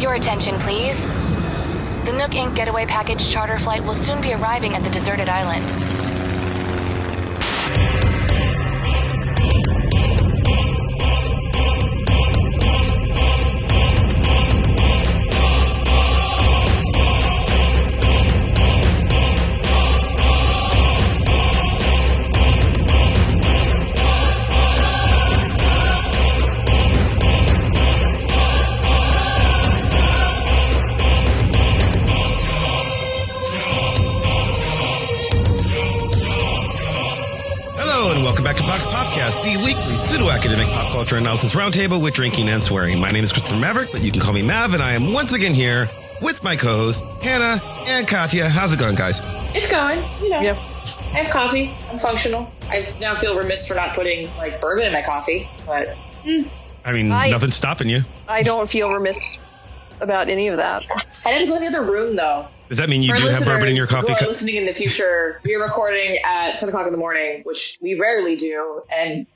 Your attention, please. The Nook Inc. Getaway Package charter flight will soon be arriving at the deserted island. Welcome back to Vox Popcast, the weekly pseudo-academic pop culture analysis roundtable with drinking and swearing. My name is Christopher Maverick, but you can call me Mav, and I am once again here with my co-hosts, Hannah and Katya. How's it going, guys? It's going, Yep. I have coffee. I'm functional. I now feel remiss for not putting, bourbon in my coffee, but... I mean, nothing's stopping you. I don't feel remiss about any of that. I had to go in the other room, though. Does that mean you do have bourbon in your coffee cup? cup? Listening in the future, we are recording at 10 o'clock in the morning, which we rarely do and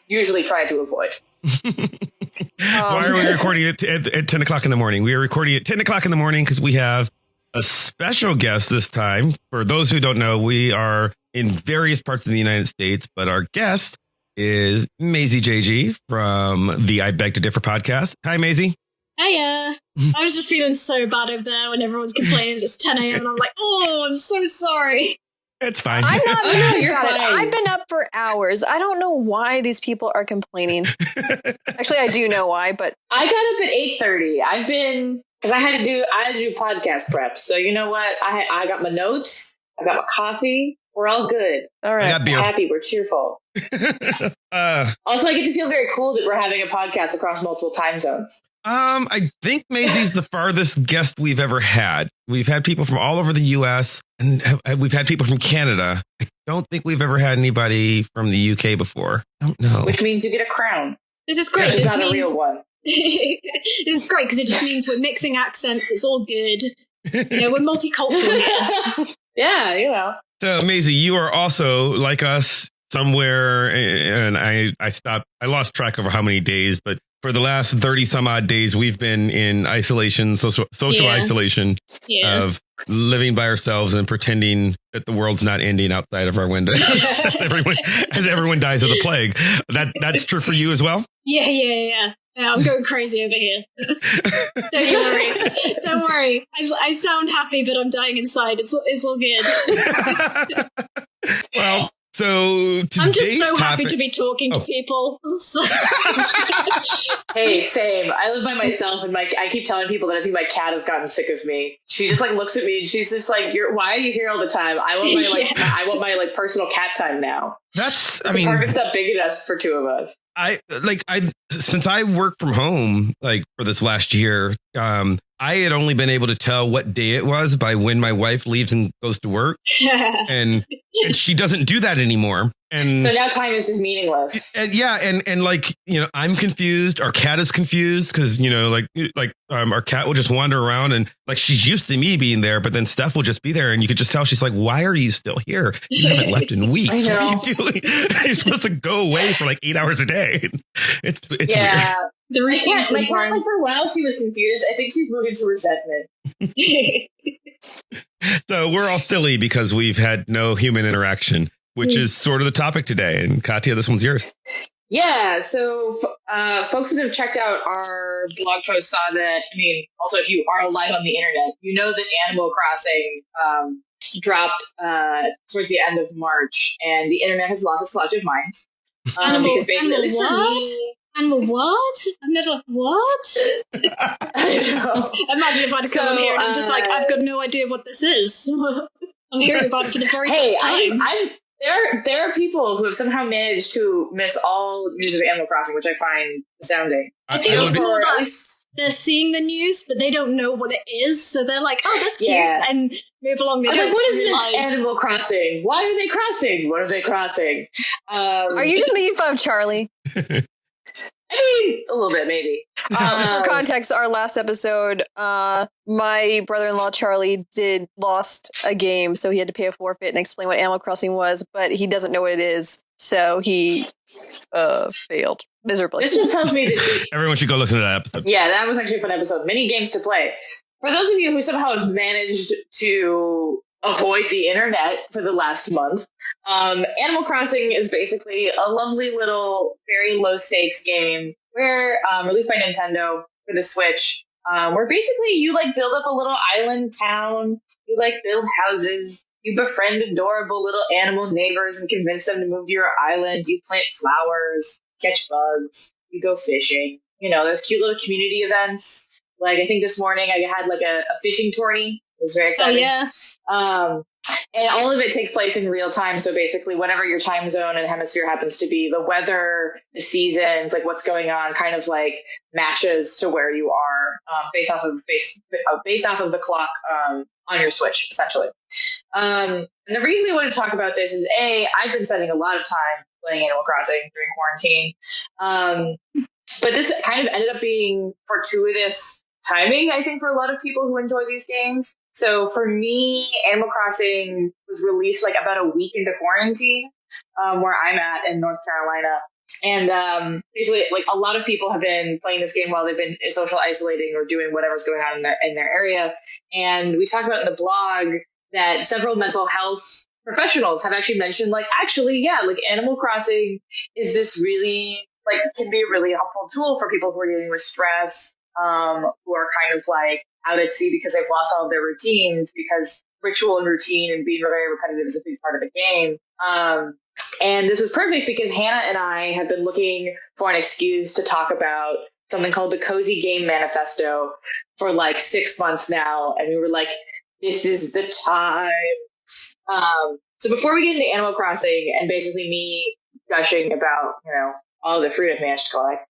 usually try to avoid. Why are we recording it at 10 o'clock in the morning? We are recording at 10 o'clock in the morning because we have a special guest this time. For those who don't know, we are in various parts of the United States, but our guest is Maisie JG from the I Beg to Differ podcast. Hi, Maisie. Hiya. I was just feeling so bad over there when everyone's complaining it's 10 a.m. and I'm like, oh, I'm so sorry. It's fine. I'm not mad you're about it. fine. I've been up for hours. I don't know why these people are complaining. Actually, I do know why, but I got up at 8:30. I've been... Because I had to do podcast prep. So you know what? I got my notes. I got my coffee. We're all good. all right. I got beer. We're happy. We're cheerful. Also, I get to feel very cool that we're having a podcast across multiple time zones. I think Maisie's the farthest guest we've ever had. We've had people from all over the U.S. and we've had people from Canada. I don't think we've ever had anybody from the UK before. I don't know. Which means you get a crown. This is great. Which is This not a means- real one. This is great because it just means we're mixing accents. It's all good. We're multicultural here. Yeah, So, Maisie, you are also like us somewhere, and I lost track of how many days, but for the last 30 some odd days, we've been in isolation, social isolation of living by ourselves and pretending that the world's not ending outside of our windows as everyone dies of the plague. That's true for you as well? Yeah, I'm going crazy over here. Don't worry. I sound happy, but I'm dying inside. It's all good. Well, so I'm just so happy topic- to be talking to people. Hey, same. I live by myself, and I keep telling people that I think my cat has gotten sick of me. She just looks at me, and she's just like, "Why are you here all the time? I want my I want my personal cat time now." That's the apartment's not big enough for two of us. Since I work from home for this last year, I had only been able to tell what day it was by when my wife leaves and goes to work, and she doesn't do that anymore. And so now time is just meaningless. And I'm confused. Our cat is confused because our cat will just wander around and she's used to me being there, but then Steph will just be there, and you could just tell she's like, "Why are you still here? You haven't left in weeks. What are you doing? You're supposed to go away for 8 hours a day." It's yeah. weird. My cat, for a while, she was confused. I think she's moved into resentment. So we're all silly because we've had no human interaction, which is sort of the topic today. And Katya, this one's yours. Yeah, so folks that have checked out our blog post saw that, also if you are alive on the internet, you know that Animal Crossing dropped towards the end of March, and the internet has lost its collective minds. Because basically, at least for me... Animal what? I've never... What? I know. Imagine if I'd come on here and I'm just I've got no idea what this is. I'm hearing about it for the very first time. There are people who have somehow managed to miss all news of Animal Crossing, which I find astounding. I think it's more that they're seeing the news, but they don't know what it is, so they're like, "Oh, that's cute," and move along. They don't what is realize. this Animal Crossing? Why are they crossing? What are they crossing? Are you just making fun of Charlie? A little bit, maybe. For context, our last episode, my brother-in-law Charlie lost a game, so he had to pay a forfeit and explain what Animal Crossing was, but he doesn't know what it is. So he failed miserably. This just tells me that Everyone should go listen to that episode. Yeah, that was actually a fun episode. Many games to play. For those of you who somehow have managed to avoid the internet for the last month, Animal Crossing is basically a lovely little, very low stakes game where released by Nintendo for the Switch. Where basically you like build up a little island town, you like build houses, you befriend adorable little animal neighbors and convince them to move to your island, you plant flowers, catch bugs, you go fishing. You know, there's cute little community events. Like I think this morning I had like a fishing tourney. It was very exciting. Oh, yeah. And all of it takes place in real time. So basically, whatever your time zone and hemisphere happens to be, the weather, the seasons, like what's going on, kind of like matches to where you are based off of the clock on your Switch, essentially. And the reason we want to talk about this is I've been spending a lot of time playing Animal Crossing during quarantine, but this kind of ended up being fortuitous timing, I think, for a lot of people who enjoy these games. So for me, Animal Crossing was released like about a week into quarantine, where I'm at in North Carolina. And basically, like a lot of people have been playing this game while they've been social isolating or doing whatever's going on in their area. And we talked about in the blog that several mental health professionals have actually mentioned, like, Animal Crossing is this really, like, can be a really helpful tool for people who are dealing with stress, who are kind of like out at sea because they've lost all of their routines, because ritual and routine and being very repetitive is a big part of the game. And this is perfect because Hannah and I have been looking for an excuse to talk about something called the Cozy Game Manifesto for like 6 months now. And we were like, this is the time. So before we get into Animal Crossing and basically me gushing about, all the fruit I've managed to collect,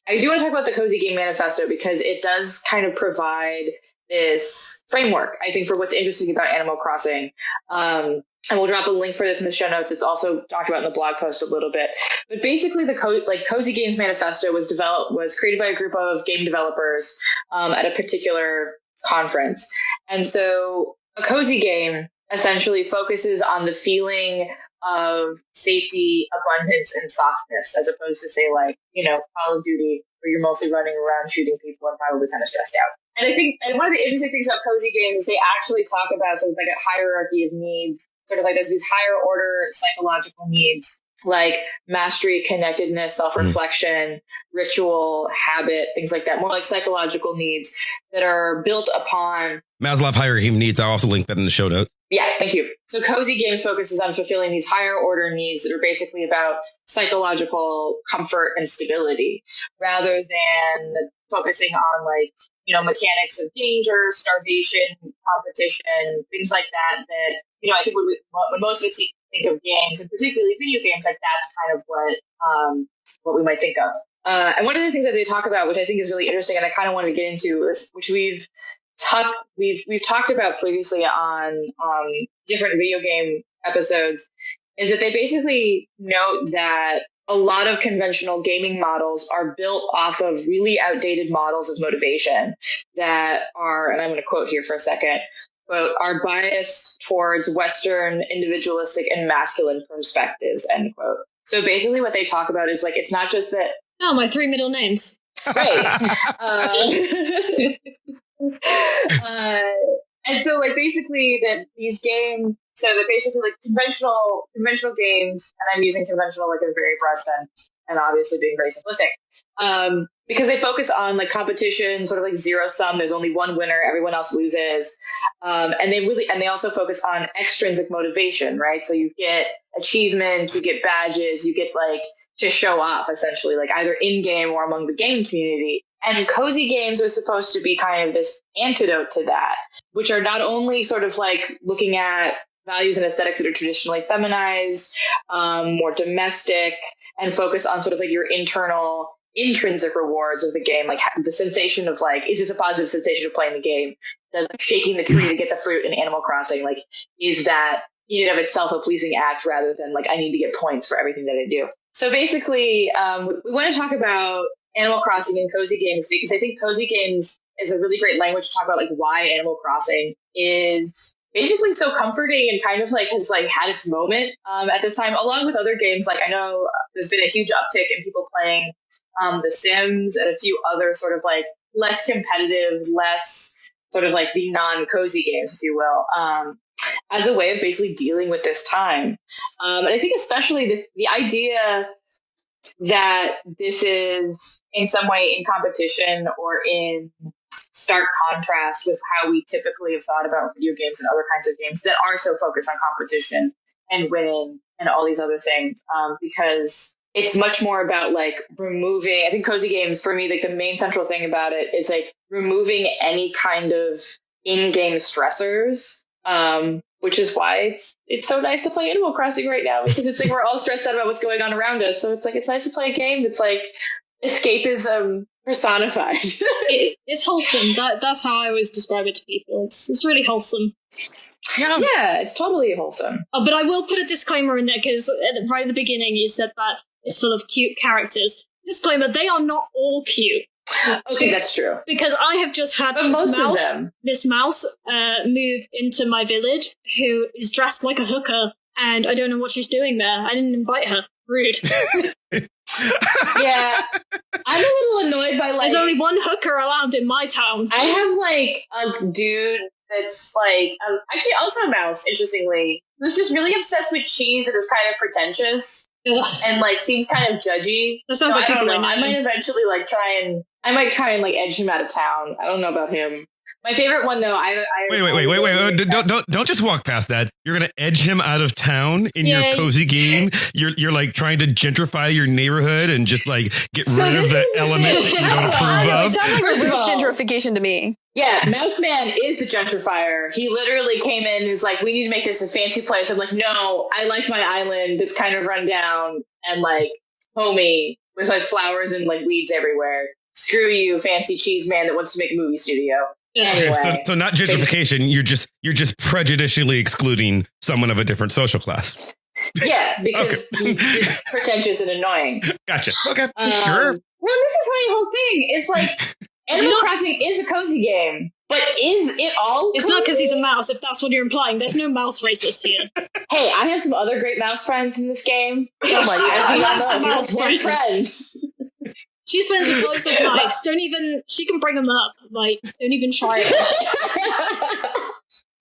I do want to talk about the Cozy Game Manifesto because it does kind of provide this framework, I think, for what's interesting about Animal Crossing. And we'll drop a link for this in the show notes. It's also talked about in the blog post a little bit. But basically, the Cozy Games Manifesto was created by a group of game developers at a particular conference. And so a cozy game essentially focuses on the feeling of safety, abundance, and softness, as opposed to, say, like, Call of Duty, where you're mostly running around shooting people and probably kind of stressed out. And I think one of the interesting things about cozy games is they actually talk about sort of like a hierarchy of needs, sort of like there's these higher order psychological needs like mastery, connectedness, self-reflection, ritual, habit, things like that, more like psychological needs that are built upon Maslow hierarchy of needs. I'll also link that in the show notes. Yeah, thank you. So Cozy Games focuses on fulfilling these higher order needs that are basically about psychological comfort and stability, rather than focusing on mechanics of danger, starvation, competition, things like that. I think when most of us think of games, and particularly video games, like that's kind of what we might think of. And one of the things that they talk about, which I think is really interesting, and I kind of want to get into, is which we've talked about previously on different video game episodes, is that they basically note that a lot of conventional gaming models are built off of really outdated models of motivation that are, and I'm going to quote here for a second, quote, are biased towards Western individualistic and masculine perspectives, end quote. So basically what they talk about is like, it's not just that. Oh, my 3 middle names. Right. And so like basically that these games, so that basically like conventional games, and I'm using conventional like in a very broad sense and obviously being very simplistic, because they focus on like competition, sort of like zero sum. There's only one winner, everyone else loses. And they also focus on extrinsic motivation, right? So you get achievements, you get badges, you get like to show off essentially, like either in game or among the gaming community. And cozy games are supposed to be kind of this antidote to that, which are not only sort of like looking at values and aesthetics that are traditionally feminized, more domestic, and focus on sort of like your internal intrinsic rewards of the game, like the sensation of like, is this a positive sensation of playing the game? Does like shaking the tree to get the fruit in Animal Crossing, like, is that in and of itself a pleasing act rather than like, I need to get points for everything that I do? So basically, we want to talk about Animal Crossing and cozy games because I think cozy games is a really great language to talk about like why Animal Crossing is basically so comforting and kind of like has like had its moment at this time, along with other games. Like I know there's been a huge uptick in people playing The Sims and a few other sort of like less competitive, less sort of like the non-cozy games, if you will, as a way of basically dealing with this time. And I think especially the idea that this is in some way in competition or in stark contrast with how we typically have thought about video games and other kinds of games that are so focused on competition and winning and all these other things, because it's much more about like removing, I think cozy games for me, like the main central thing about it is like removing any kind of in-game stressors, which is why it's so nice to play Animal Crossing right now, because it's like we're all stressed out about what's going on around us. So it's like it's nice to play a game that's like escapism personified. It's wholesome. That's how I always describe it to people. It's really wholesome. Yeah, it's totally wholesome. Oh, but I will put a disclaimer in there because right at the beginning you said that it's full of cute characters. Disclaimer: they are not all cute. Okay, that's true. Because I have just had this mouse move into my village who is dressed like a hooker, and I don't know what she's doing there. I didn't invite her. Rude. Yeah, I'm a little annoyed by like. There's only one hooker allowed in my town. I have like a dude that's like actually also a mouse. Interestingly, who's just really obsessed with cheese and is kind of pretentious. Ugh. And like seems kind of judgy. That sounds like I don't know. I might eventually like try and like edge him out of town. I don't know about him. My favorite one though. Wait! Don't just walk past that. You're gonna edge him out of town in your cozy game. You're like trying to gentrify your neighborhood and just like get rid of the element that you don't approve of. It sounds like reverse gentrification to me. Yeah, Mouse Man is the gentrifier. He literally came in and is like, we need to make this a fancy place. I'm like, no, I like my island that's kind of run down and like homey with like flowers and like weeds everywhere. Screw you, fancy cheese man that wants to make a movie studio. Anyway, so not gentrification. You're just prejudicially excluding someone of a different social class. Yeah, because he's pretentious and annoying. Gotcha. Okay, sure. Well, this is my whole thing. It's like Animal Crossing is a cozy game, but is it all? It's not because he's a mouse. If that's what you're implying, there's no mouse racists here. Hey, I have some other great mouse friends in this game. Oh my God, mouse friend. She's friends with boys of mice. She can bring them up. Like, don't even try it. But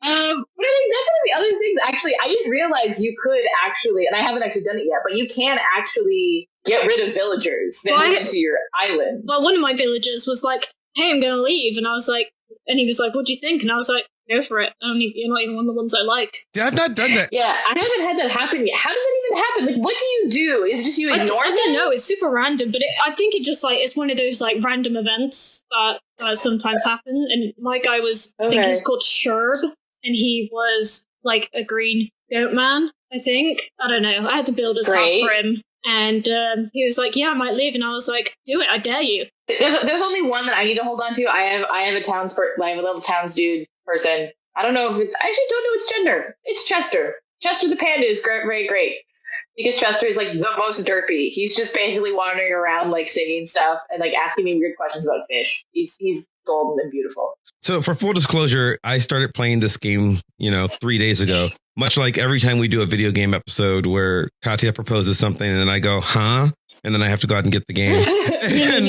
I think that's one of the other things, actually, I didn't realize you could actually, and I haven't actually done it yet, but you can actually get rid of villagers that move into your island. Well, one of my villagers was like, hey, I'm going to leave. And I was like, and he was like, what do you think? And I was like, go for it. You're not even one of the ones I like. Yeah, I've not done that. Yeah, I haven't had that happen yet. How does that even happen? Like, what do you do? Is it just you ignore them? I don't know. It's super random, but I think it just like, it's one of those like random events that sometimes happen. And my guy was, I think he's called Sherb, and he was like a green goat man, I think. I don't know. I had to build his house for him. And he was like, yeah, I might leave. And I was like, do it. I dare you. There's only one that I need to hold on to. I have a little towns dude person. I don't know if it's, I actually don't know its gender. It's Chester. Chester the panda is great. Because Chester is like the most derpy. He's just basically wandering around like singing stuff and like asking me weird questions about fish. He's golden and beautiful. So for full disclosure, I started playing this game, 3 days ago. Much like every time we do a video game episode where Katya proposes something and then I go, huh? And then I have to go out and get the game. and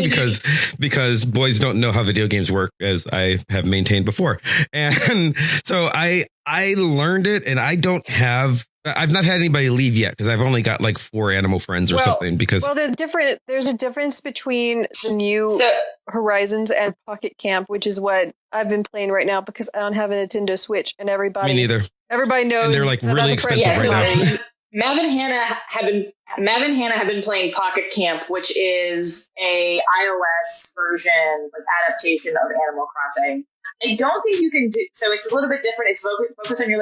because boys don't know how video games work, as I have maintained before. And so I learned it, and I've not had anybody leave yet because I've only got like 4 animal friends or something. Because there's a difference between the new Horizons and Pocket Camp, which is what I've been playing right now because I don't have a Nintendo Switch, and everybody. Me neither. Everybody knows. And they're like really expensive right now. Mav and Hannah have been playing Pocket Camp, which is a iOS version, like adaptation of Animal Crossing. I don't think you can do so. It's a little bit different. It's focused on you're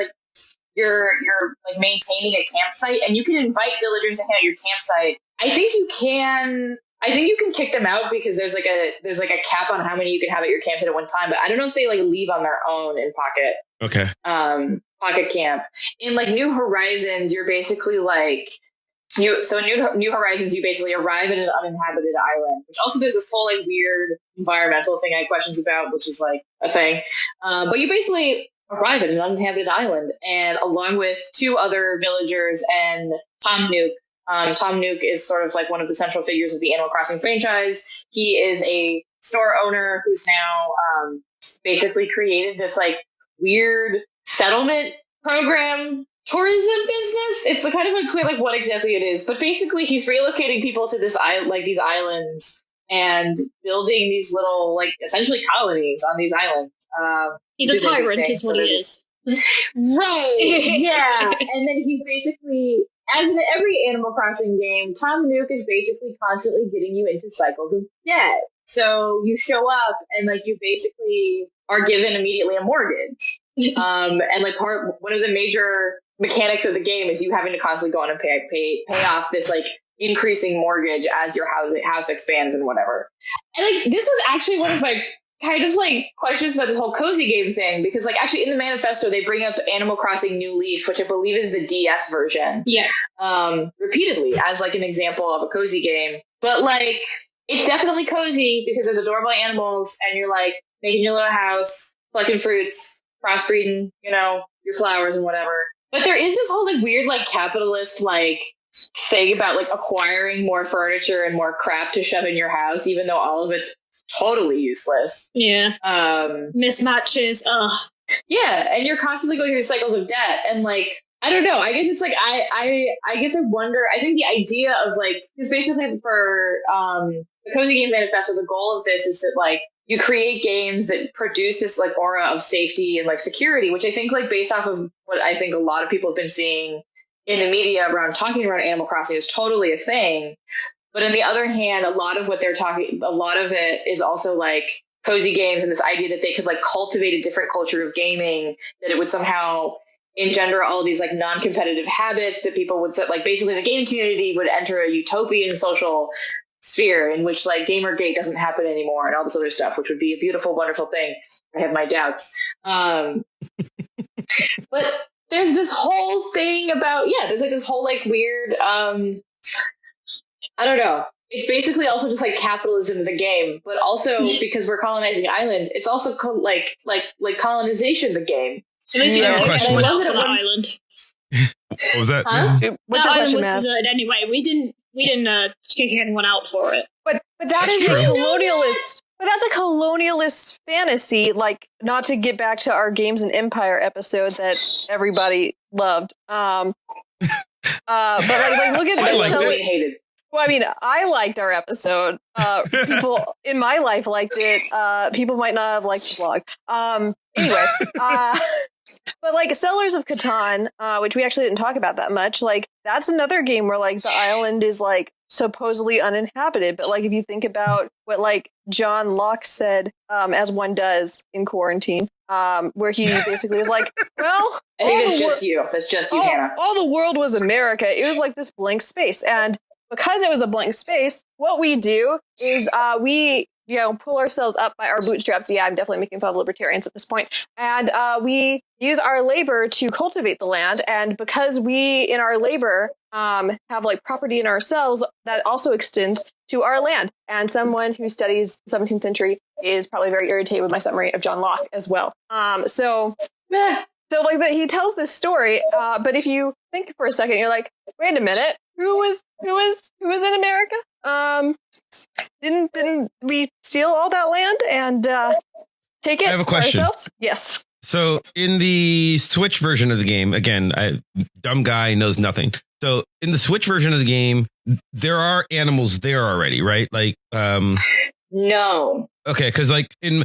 like maintaining a campsite, and you can invite villagers to hang out your campsite. I think you can kick them out because there's like a cap on how many you can have at your campsite at one time. But I don't know if they like leave on their own in Pocket. Okay. Pocket Camp. In like New Horizons, you're basically like in New Horizons, you basically arrive at an uninhabited island, which also there's this whole like weird environmental thing I had questions about, which is like a thing. But you basically arrive at an uninhabited island, and along with 2 other villagers and Tom Nook. Tom Nook is sort of like one of the central figures of the Animal Crossing franchise. He is a store owner who's now basically created this like weird settlement program tourism business. It's kind of unclear like what exactly it is, but basically he's relocating people to these islands and building these little like essentially colonies on these islands. He's a tyrant, is what he is. Right. Yeah. And then he's basically, as in every Animal Crossing game, Tom Nook is basically constantly getting you into cycles of debt. So you show up and like you basically are given immediately a mortgage. And like one of the major mechanics of the game is you having to constantly go on and pay off this like increasing mortgage as your house expands and whatever. And like this was actually one of my kind of like questions about this whole cozy game thing, because like actually in the manifesto they bring up Animal Crossing New Leaf, which I believe is the DS version, repeatedly as like an example of a cozy game. But like it's definitely cozy because there's adorable animals and you're like making your little house, plucking fruits, crossbreeding, you know, your flowers and whatever. But there is this whole like weird like capitalist like thing about like acquiring more furniture and more crap to shove in your house, even though all of it's totally useless. Yeah. Mismatches. Yeah, and you're constantly going through these cycles of debt, and like I don't know. I guess it's like I guess I wonder. I think the idea of like because basically for the Cozy Game Manifesto, the goal of this is that like you create games that produce this like aura of safety and like security, which I think like based off of what I think a lot of people have been seeing in the media around talking around Animal Crossing is totally a thing. But on the other hand, a lot of it is also like cozy games and this idea that they could like cultivate a different culture of gaming, that it would somehow engender all these like non-competitive habits that people would set, like basically the game community would enter a utopian social sphere in which like Gamergate doesn't happen anymore and all this other stuff, which would be a beautiful, wonderful thing. I have my doubts. But there's this whole thing about, there's like this whole like weird, I don't know. It's basically also just like capitalism in the game, but also because we're colonizing islands, it's also like colonization the game. At least you don't get anyone else on the island. What was that? Huh? That island was deserted anyway. We didn't kick anyone out for it. But that is a colonialist. But that's a colonialist fantasy. Like, not to get back to our Games and Empire episode that everybody loved. But like look at this. Hated. Well, I mean, I liked our episode. People in my life liked it. People might not have liked the blog. Anyway, but like Settlers of Catan, which we actually didn't talk about that much, like that's another game where like the island is like supposedly uninhabited. But like if you think about what like John Locke said, as one does in quarantine, where he basically is like, well, I think it's just you. That's just you, Hannah. All the world was America. It was like this blank space, and because it was a blank space, what we do is we pull ourselves up by our bootstraps. Yeah, I'm definitely making fun of libertarians at this point. And we use our labor to cultivate the land. And because we, in our labor, have like property in ourselves, that also extends to our land. And someone who studies the 17th century is probably very irritated with my summary of John Locke as well. So like that, he tells this story. But if you think for a second, you're like, wait a minute. Who was in America? Didn't we steal all that land and take it? I have a question. Ourselves? Yes. So in the Switch version of the game, again, dumb guy knows nothing. So in the Switch version of the game, there are animals there already, right? Like, no. Okay, because like in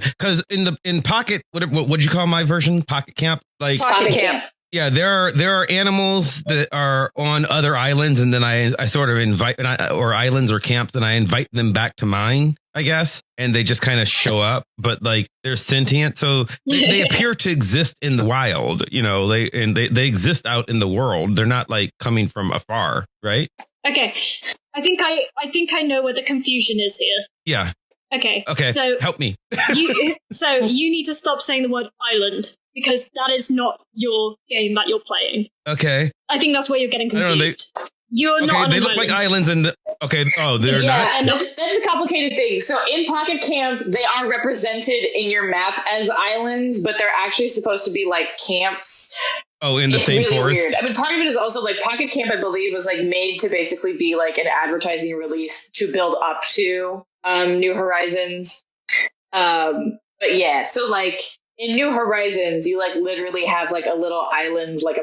Pocket, what'd you call my version? Pocket Camp, like Pocket Camp. Yeah, there are animals that are on other islands, and then I sort of invite, or islands or camps, and I invite them back to mine, I guess, and they just kind of show up, but like they're sentient, so they appear to exist in the wild, they exist out in the world. They're not like coming from afar, right? Okay, I think I know where the confusion is here. Yeah. Okay. So help me. you need to stop saying the word island, because that is not your game that you're playing. Okay. I think that's where you're getting confused. You're not on they an look island. like islands they're not. Yeah, that's a complicated thing. So in Pocket Camp, they are represented in your map as islands, but they're actually supposed to be like camps. Oh, in the same really forest? Weird. I mean, part of it is also like Pocket Camp, I believe, was like made to basically be like an advertising release to build up to New Horizons. But yeah, so like in New Horizons, you like literally have like a little island, like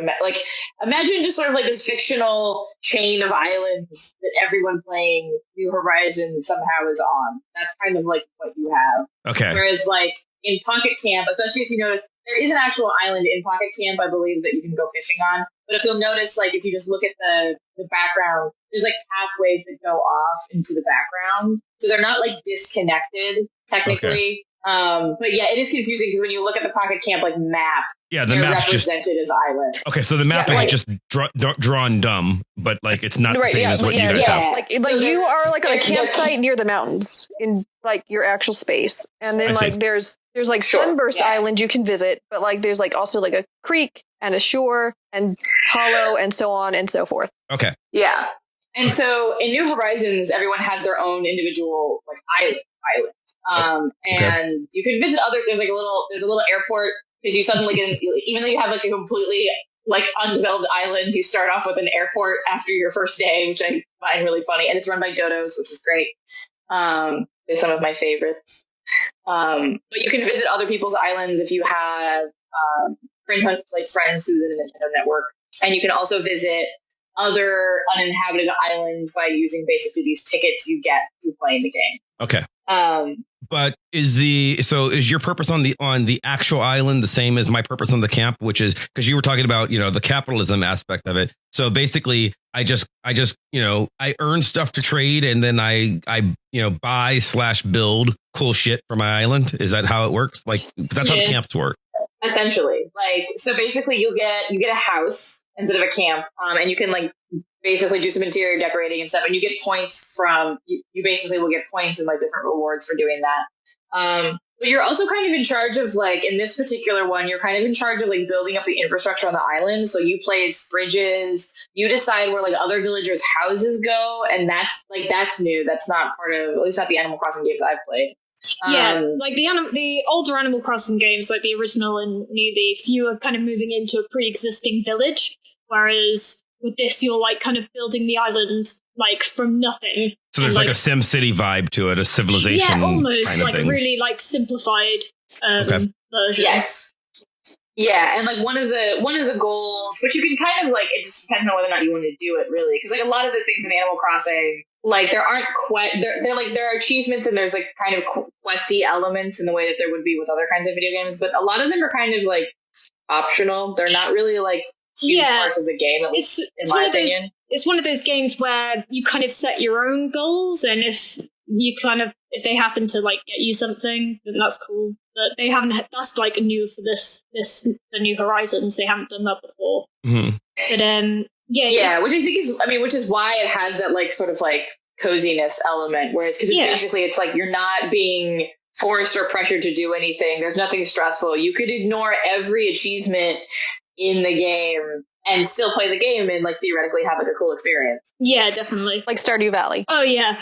imagine just sort of like this fictional chain of islands that everyone playing New Horizons somehow is on. That's kind of like what you have. Okay. Whereas like in Pocket Camp, especially if you notice, there is an actual island in Pocket Camp, I believe, that you can go fishing on. But if you'll notice, like if you just look at the background, there's like pathways that go off into the background. So they're not like disconnected technically. Okay. But yeah, it is confusing because when you look at the Pocket Camp like map, the they're map's represented as islands. Okay, so the map is just drawn dumb, but like it's not the same as what you guys have. Like you are like on a campsite near the mountains in like your actual space, and then like there's like Sunburst Island you can visit, but like there's like also like a creek and a shore and hollow and so on and so forth. Okay. Yeah. And so in New Horizons, everyone has their own individual like island. And you can visit there's a little airport because you suddenly get even though you have like a completely like undeveloped island, you start off with an airport after your first day, which I find really funny. And it's run by dodos, which is great. They're some of my favorites. But you can visit other people's islands if you have friends through the Nintendo network. And you can also visit other uninhabited islands by using basically these tickets you get through playing the game. Okay. But is your purpose on the actual island the same as my purpose on the camp, which is because you were talking about, the capitalism aspect of it. So basically I just, I earn stuff to trade and then I buy/build cool shit for my island. Is that how it works? Like that's how camps work. Essentially. So basically you get a house instead of a camp. And you can like basically do some interior decorating and stuff. And you get points you basically will get points and like different rewards for doing that. But you're also kind of in charge of like, in this particular one, you're kind of in charge of like building up the infrastructure on the island. So you place bridges, you decide where like other villagers' houses go. And that's new. That's not part of, at least not the Animal Crossing games I've played. Like the older Animal Crossing games, like the original and New Leaf, you are kind of moving into a pre-existing village, whereas with this, you're like kind of building the island like from nothing. So there's like a Sim City vibe to it, a civilization. Yeah, almost kind of like thing. Really like simplified version. Yes. Yeah, and like one of the goals, which you can kind of like, it just depends on whether or not you want to do it really, because like a lot of the things in Animal Crossing, like there aren't there are achievements and there's like kind of questy elements in the way that there would be with other kinds of video games, but a lot of them are kind of like optional. They're not really like huge parts of the game. At least in my opinion, it's one of those games where you kind of set your own goals, and if they happen to like get you something, then that's cool. But they haven't. That's like new for the New Horizons. They haven't done that before. Mm-hmm. But which I think which is why it has that like sort of like coziness element. Whereas because it's basically it's like you're not being forced or pressured to do anything. There's nothing stressful. You could ignore every achievement in the game and still play the game and like theoretically have like a cool experience. Yeah, definitely. Like Stardew Valley. Oh yeah,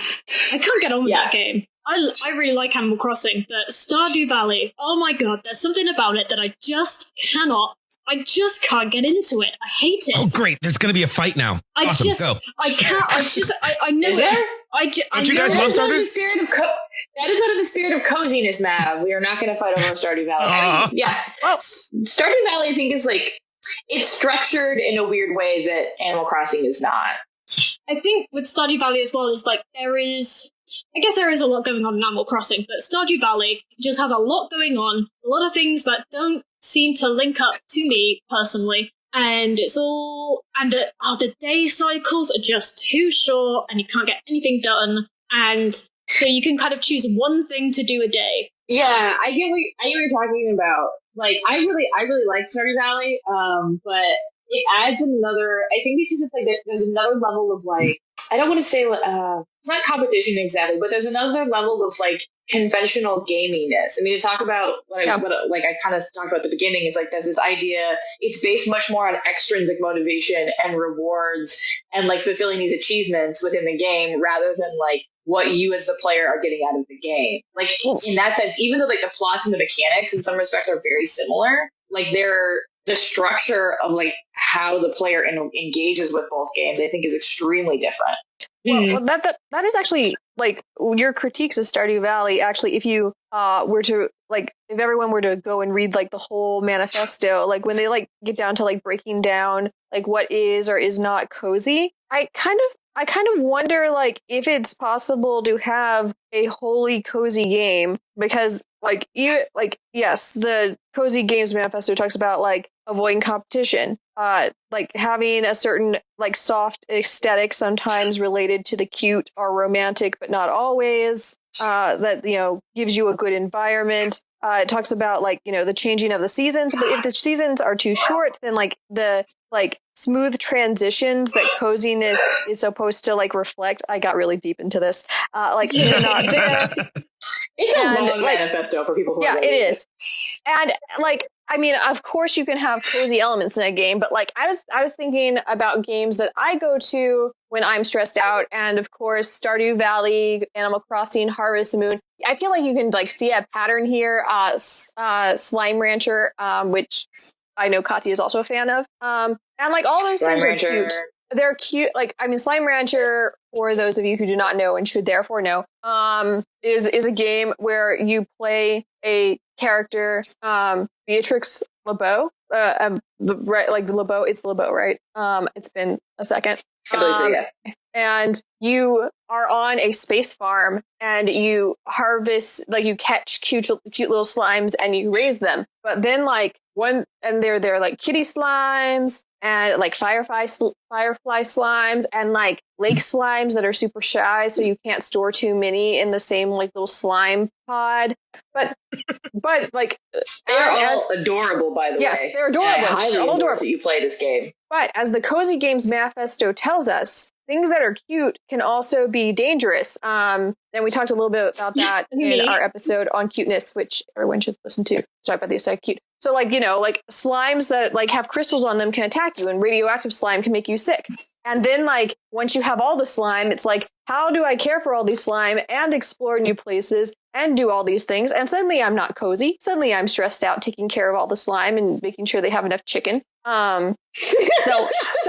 I can't get on with that game. I really like Animal Crossing, but Stardew Valley, oh my god, there's something about it that I just can't get into it. I hate it. Oh great, there's going to be a fight now. I never. Is there? Don't you guys love Stardew? That is out of the spirit of coziness, Mav. We are not going to fight over Stardew Valley. Stardew Valley I think is like, it's structured in a weird way that Animal Crossing is not. I think with Stardew Valley as well is like there is a lot going on in Animal Crossing, but Stardew Valley just has a lot going on, a lot of things that don't seem to link up to me personally, and the day cycles are just too short and you can't get anything done, and so you can kind of choose one thing to do a day. Yeah, I get what you're talking about. Like, I really like Stardew Valley, but it adds another, I think because it's like there's another level of like, I don't want to say not competition exactly, but there's another level of like conventional gaminess. I mean, to talk about what I kind of talked about at the beginning is like there's this idea. It's based much more on extrinsic motivation and rewards and like fulfilling these achievements within the game rather than like what you as the player are getting out of the game. Like in that sense, even though like the plots and the mechanics in some respects are very similar, like the structure of like how the player engages with both games, I think, is extremely different. Well, that is actually like your critiques of Stardew Valley. Actually, if you were to like, if everyone were to go and read like the whole manifesto, like when they like get down to like breaking down like what is or is not cozy, I kind of wonder like if it's possible to have a wholly cozy game, because like yes, the Cozy Games Manifesto talks about like avoiding competition, like having a certain like soft aesthetic sometimes related to the cute or romantic, but not always, that, you know, gives you a good environment. It talks about like, you know, the changing of the seasons, but if the seasons are too short, then like the like smooth transitions that coziness is supposed to like reflect. I got really deep into this. Like they're not there. It's a long manifesto for people who are ready. It is. And like, I mean, of course you can have cozy elements in a game, but like I was thinking about games that I go to when I'm stressed out, and of course Stardew Valley, Animal Crossing, Harvest Moon. I feel like you can like see a pattern here. Slime Rancher, which I know Katya is also a fan of. And like all those things are cute. They're cute. Like, I mean, Slime Rancher, for those of you who do not know and should therefore know, is a game where you play a character, Beatrix LeBeau. Like LeBeau, it's LeBeau, right? It's been a second. I believe so, yeah. And you are on a space farm and you harvest, like you catch cute little slimes and you raise them. But then like they're like kitty slimes and like firefly slimes and like lake slimes that are super shy, so you can't store too many in the same like little slime pod. But like they're all adorable, by the way. Yes, they're adorable. And I highly adorable endorse that you play this game. But as the Cozy Games Manifesto tells us, things that are cute can also be dangerous. And we talked a little bit about that in our episode on cuteness, which everyone should listen to. Talk about the aesthetic cute. So like, you know, like slimes that like have crystals on them can attack you, and radioactive slime can make you sick. And then like once you have all the slime, it's like, how do I care for all these slime and explore new places and do all these things? And suddenly I'm not cozy. Suddenly I'm stressed out taking care of all the slime and making sure they have enough chicken. So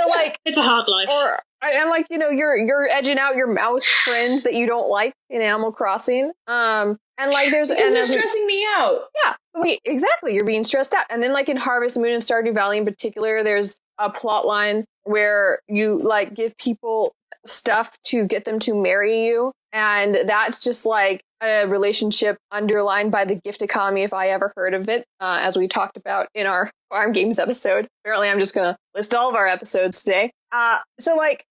like it's a hard life. And like, you know, you're edging out your mouse friends that you don't like in Animal Crossing. And like there's stressing me out. Yeah, wait, exactly. You're being stressed out. And then like in Harvest Moon and Stardew Valley in particular, there's a plot line where you like give people stuff to get them to marry you. And that's just like a relationship underlined by the gift economy, if I ever heard of it, as we talked about in our Farm Games episode. Apparently, I'm just going to list all of our episodes today. So like,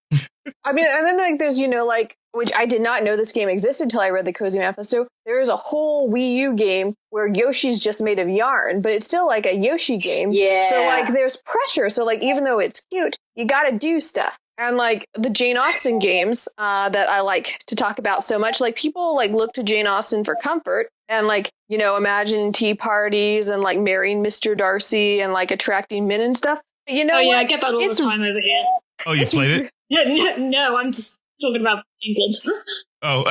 I mean, and then like there's, you know, like, which I did not know this game existed until I read the Cozy Manifesto. There is a whole Wii U game where Yoshi's just made of yarn, but it's still like a Yoshi game. Yeah. So like there's pressure. So like even though it's cute, you got to do stuff. And like the Jane Austen games that I like to talk about so much, like people like look to Jane Austen for comfort and like, you know, imagine tea parties and like marrying Mr. Darcy and like attracting men and stuff. But you know, oh yeah, I get that all the time over here. Oh, you played it? No, I'm just talking about England. Oh,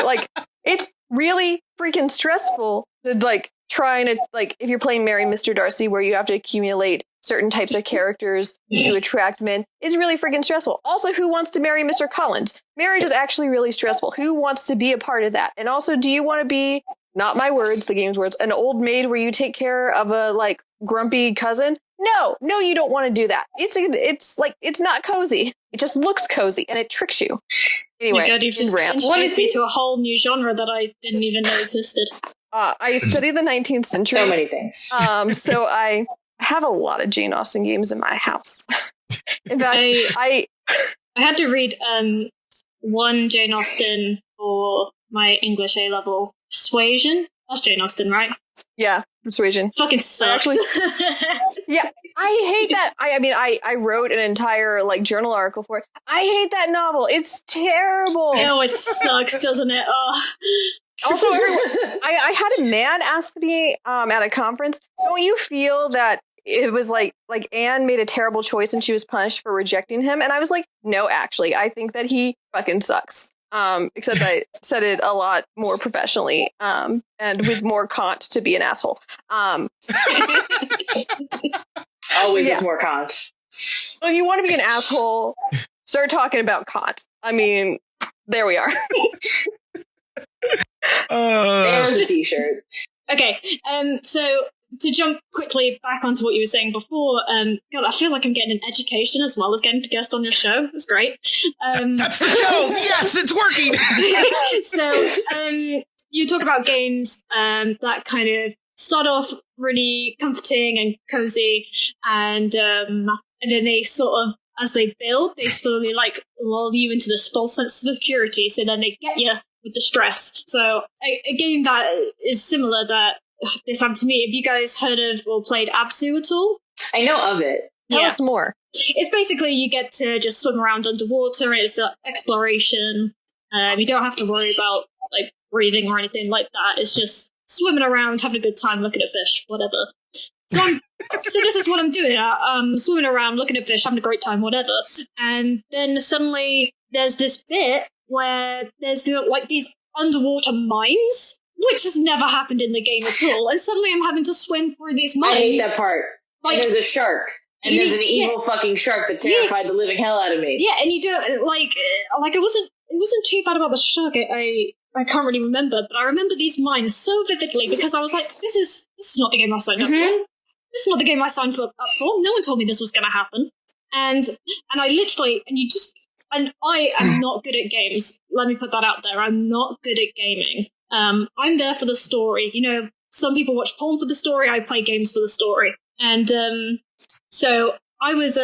like it's really freaking stressful to like trying to like if you're playing Marry Mr. Darcy, where you have to accumulate certain types of characters to attract men, is really freaking stressful. Also, who wants to marry Mr. Collins? Marriage is actually really stressful. Who wants to be a part of that? And also, do you want to be, not my words, the game's words, an old maid where you take care of a like grumpy cousin? No, you don't want to do that. It's like, it's not cozy. It just looks cozy and it tricks you. Anyway, God, you've just introduced me to a whole new genre that I didn't even know existed. I studied the 19th century. So many things. So I have a lot of Jane Austen games in my house. In fact, I had to read one Jane Austen for my English A-level. Persuasion? That's Jane Austen, right? Yeah, Persuasion. Fucking sucks. Yeah, I hate that. I mean, I wrote an entire like journal article for it. I hate that novel. It's terrible. Oh, it sucks, doesn't it? Oh. Also, I had a man ask me at a conference, don't you feel that it was like Anne made a terrible choice and she was punished for rejecting him? And I was like, no, actually, I think that he fucking sucks. Except I said it a lot more professionally and with more Kant to be an asshole. Always with more Kant. Well, you want to be an asshole, start talking about Kant. I mean, there we are. There's a t-shirt. Okay, so to jump quickly back onto what you were saying before, God, I feel like I'm getting an education as well as getting to guest on your show. That's great. That's the show! Yes, it's working! So, you talk about games that kind of start off really comforting and cozy, and then they sort of, as they build, they slowly like lull you into this false sense of security, so then they get you with the stress. So a game that is similar that this happened to me. Have you guys heard of or played Absu at all? I know of it. Tell us more. It's basically you get to just swim around underwater. It's exploration. You don't have to worry about like breathing or anything like that. It's just swimming around, having a good time, looking at fish, whatever. So this is what I'm doing. I'm swimming around, looking at fish, having a great time, whatever. And then suddenly there's this bit where there's these underwater mines, which has never happened in the game at all. And suddenly I'm having to swim through these mines. I hate that part. Like, and there's a shark. And there's an evil fucking shark that terrified the living hell out of me. Yeah, and you don't, like it wasn't too bad about the shark. I can't really remember, but I remember these mines so vividly because I was like, this is not the game I signed up for. This is not the game I signed up for. No one told me this was going to happen. And I literally, and I am not good at games. Let me put that out there. I'm not good at gaming. I'm there for the story. You know, some people watch porn for the story. I play games for the story. And so I was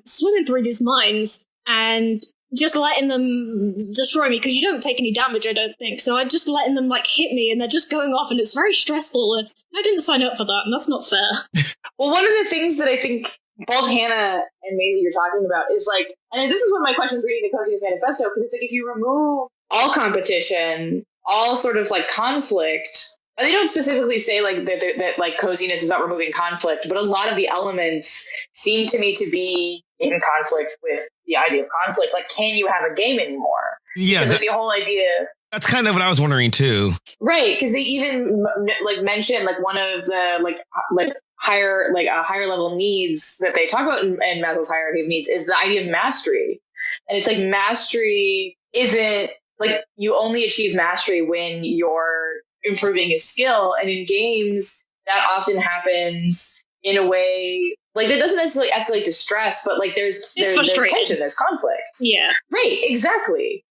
swimming through these mines and just letting them destroy me because you don't take any damage, I don't think. So I'm just letting them like hit me and they're just going off and it's very stressful. And I didn't sign up for that and that's not fair. Well, one of the things that I think both Hannah and Maisie you're talking about is like, and this is one of my questions reading the Coziness Manifesto, because it's like if you remove all competition, all sort of like conflict, and they don't specifically say like that like coziness is about removing conflict, but a lot of the elements seem to me to be in conflict with the idea of conflict. Like, can you have a game anymore? Yeah, because the whole idea. That's kind of what I was wondering too. Right, because they even like mention like one of the like higher level needs that they talk about in Maslow's hierarchy of needs is the idea of mastery, and it's like mastery isn't like you only achieve mastery when you're improving a skill, and in games that often happens in a way like that doesn't necessarily escalate to stress, but like there's tension, there's conflict. Yeah, right, exactly.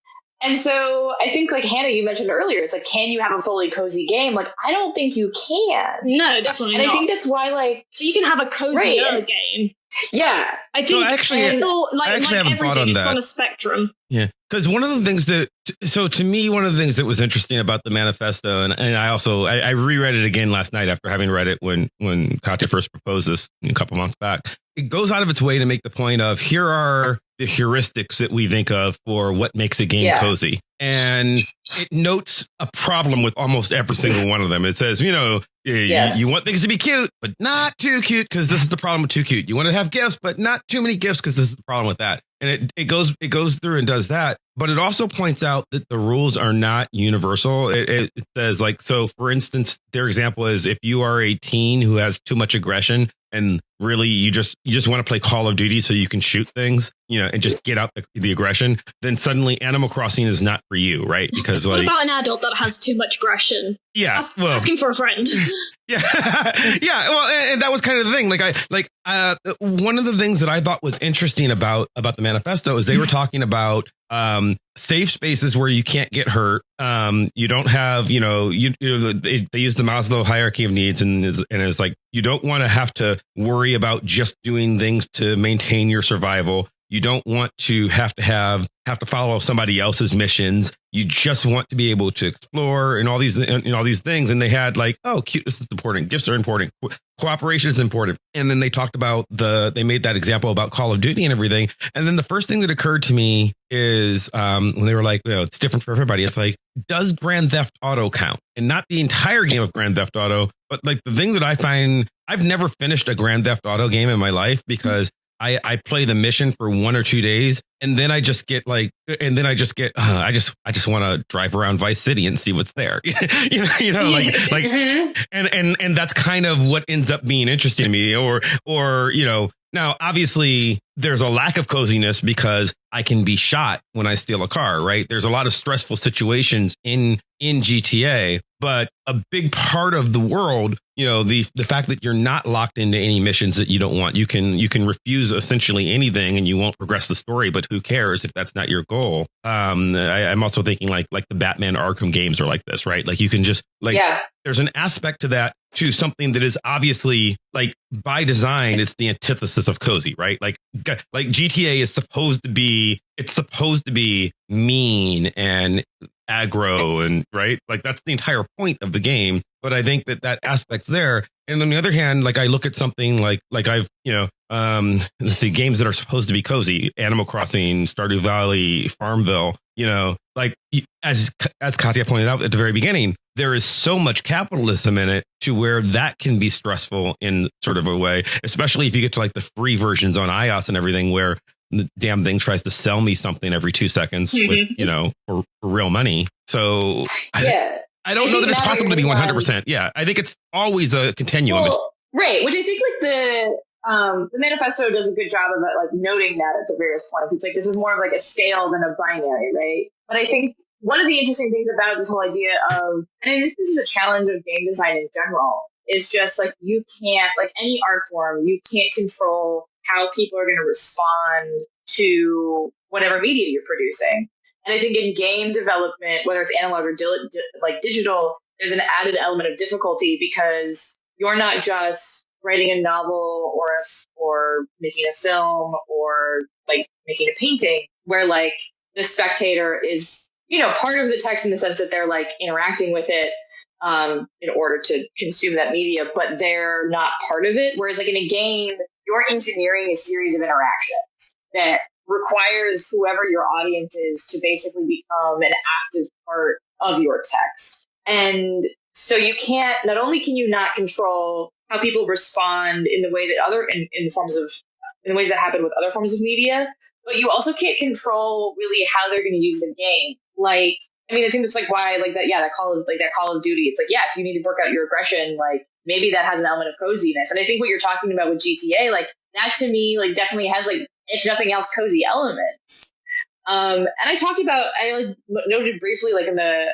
And so I think like Hannah, you mentioned earlier, it's like, can you have a fully cozy game? Like, I don't think you can. No, definitely and not. I think that's why like but you can have a cozy game. Yeah, I think it's all like everything. It's on a spectrum. Yeah, because one of the things to me, one of the things that was interesting about the manifesto, and I reread it again last night after having read it when Katya first proposed this a couple months back. It goes out of its way to make the point of here are the heuristics that we think of for what makes a game cozy. And it notes a problem with almost every single one of them. It says, you know, you want things to be cute, but not too cute because this is the problem with too cute. You want to have gifts, but not too many gifts because this is the problem with that. And it goes through and does that. But it also points out that the rules are not universal. It says like, so for instance, their example is if you are a teen who has too much aggression and really you just want to play Call of Duty so you can shoot things, you know, and just get out the aggression, then suddenly Animal Crossing is not for you, right? Because like, what about an adult that has too much aggression? Yeah, asking for a friend. Yeah, yeah. Well, and that was kind of the thing. One of the things that I thought was interesting about the manifesto is they were talking about safe spaces where you can't get hurt. You don't have, they use the Maslow hierarchy of needs, and it's like you don't want to have to worry about just doing things to maintain your survival. You don't want to have to follow somebody else's missions. You just want to be able to explore and all these things. And they had like, oh, cuteness is important. Gifts are important. Cooperation is important. And then they talked about they made that example about Call of Duty and everything. And then the first thing that occurred to me is when they were like, it's different for everybody. It's like, does Grand Theft Auto count? And not the entire game of Grand Theft Auto, but like the thing that I find, I've never finished a Grand Theft Auto game in my life because I play the mission for 1 or 2 days and then I just get I just want to drive around Vice City and see what's there. And that's kind of what ends up being interesting to me or now, obviously, there's a lack of coziness because I can be shot when I steal a car, right? There's a lot of stressful situations in GTA, but a big part of the world, the fact that you're not locked into any missions that you don't want, you can refuse essentially anything and you won't progress the story, but who cares if that's not your goal? I'm also thinking like the Batman Arkham games are like this, right? Like you can just there's an aspect to that, to something that is obviously like by design, it's the antithesis of cozy, right? Like GTA is supposed to be mean and aggro and right. Like that's the entire point of the game. But I think that aspect's there. And on the other hand, like I look at something like I've, let's see, games that are supposed to be cozy, Animal Crossing, Stardew Valley, Farmville, like as Katya pointed out at the very beginning, there is so much capitalism in it to where that can be stressful in sort of a way, especially if you get to like the free versions on iOS and everything where the damn thing tries to sell me something every 2 seconds with, for real money. So I don't know that it's possible to be 100%. Yeah, I think it's always a continuum. Well, right, which I think like the manifesto does a good job of like noting that at the various points. It's like this is more of like a scale than a binary, right? But I think one of the interesting things about this whole idea of, and this is a challenge of game design in general, is just like you can't, like any art form, you can't control how people are going to respond to whatever media you're producing. And I think in game development, whether it's analog or digital, there's an added element of difficulty because you're not just writing a novel or making a film or like making a painting where like the spectator is, part of the text in the sense that they're like interacting with it in order to consume that media, but they're not part of it. Whereas like in a game, you're engineering a series of interactions that requires whoever your audience is to basically become an active part of your text. And so you can't, not only can you not control how people respond in the way that in the ways that happen with other forms of media, but you also can't control really how they're going to use the game. Like, I mean, I think that's like why, like that Call of Duty, it's like, if you need to work out your aggression, like maybe that has an element of coziness. And I think what you're talking about with GTA, like that to me, like definitely has like, if nothing else, cozy elements. And I noted briefly, like in the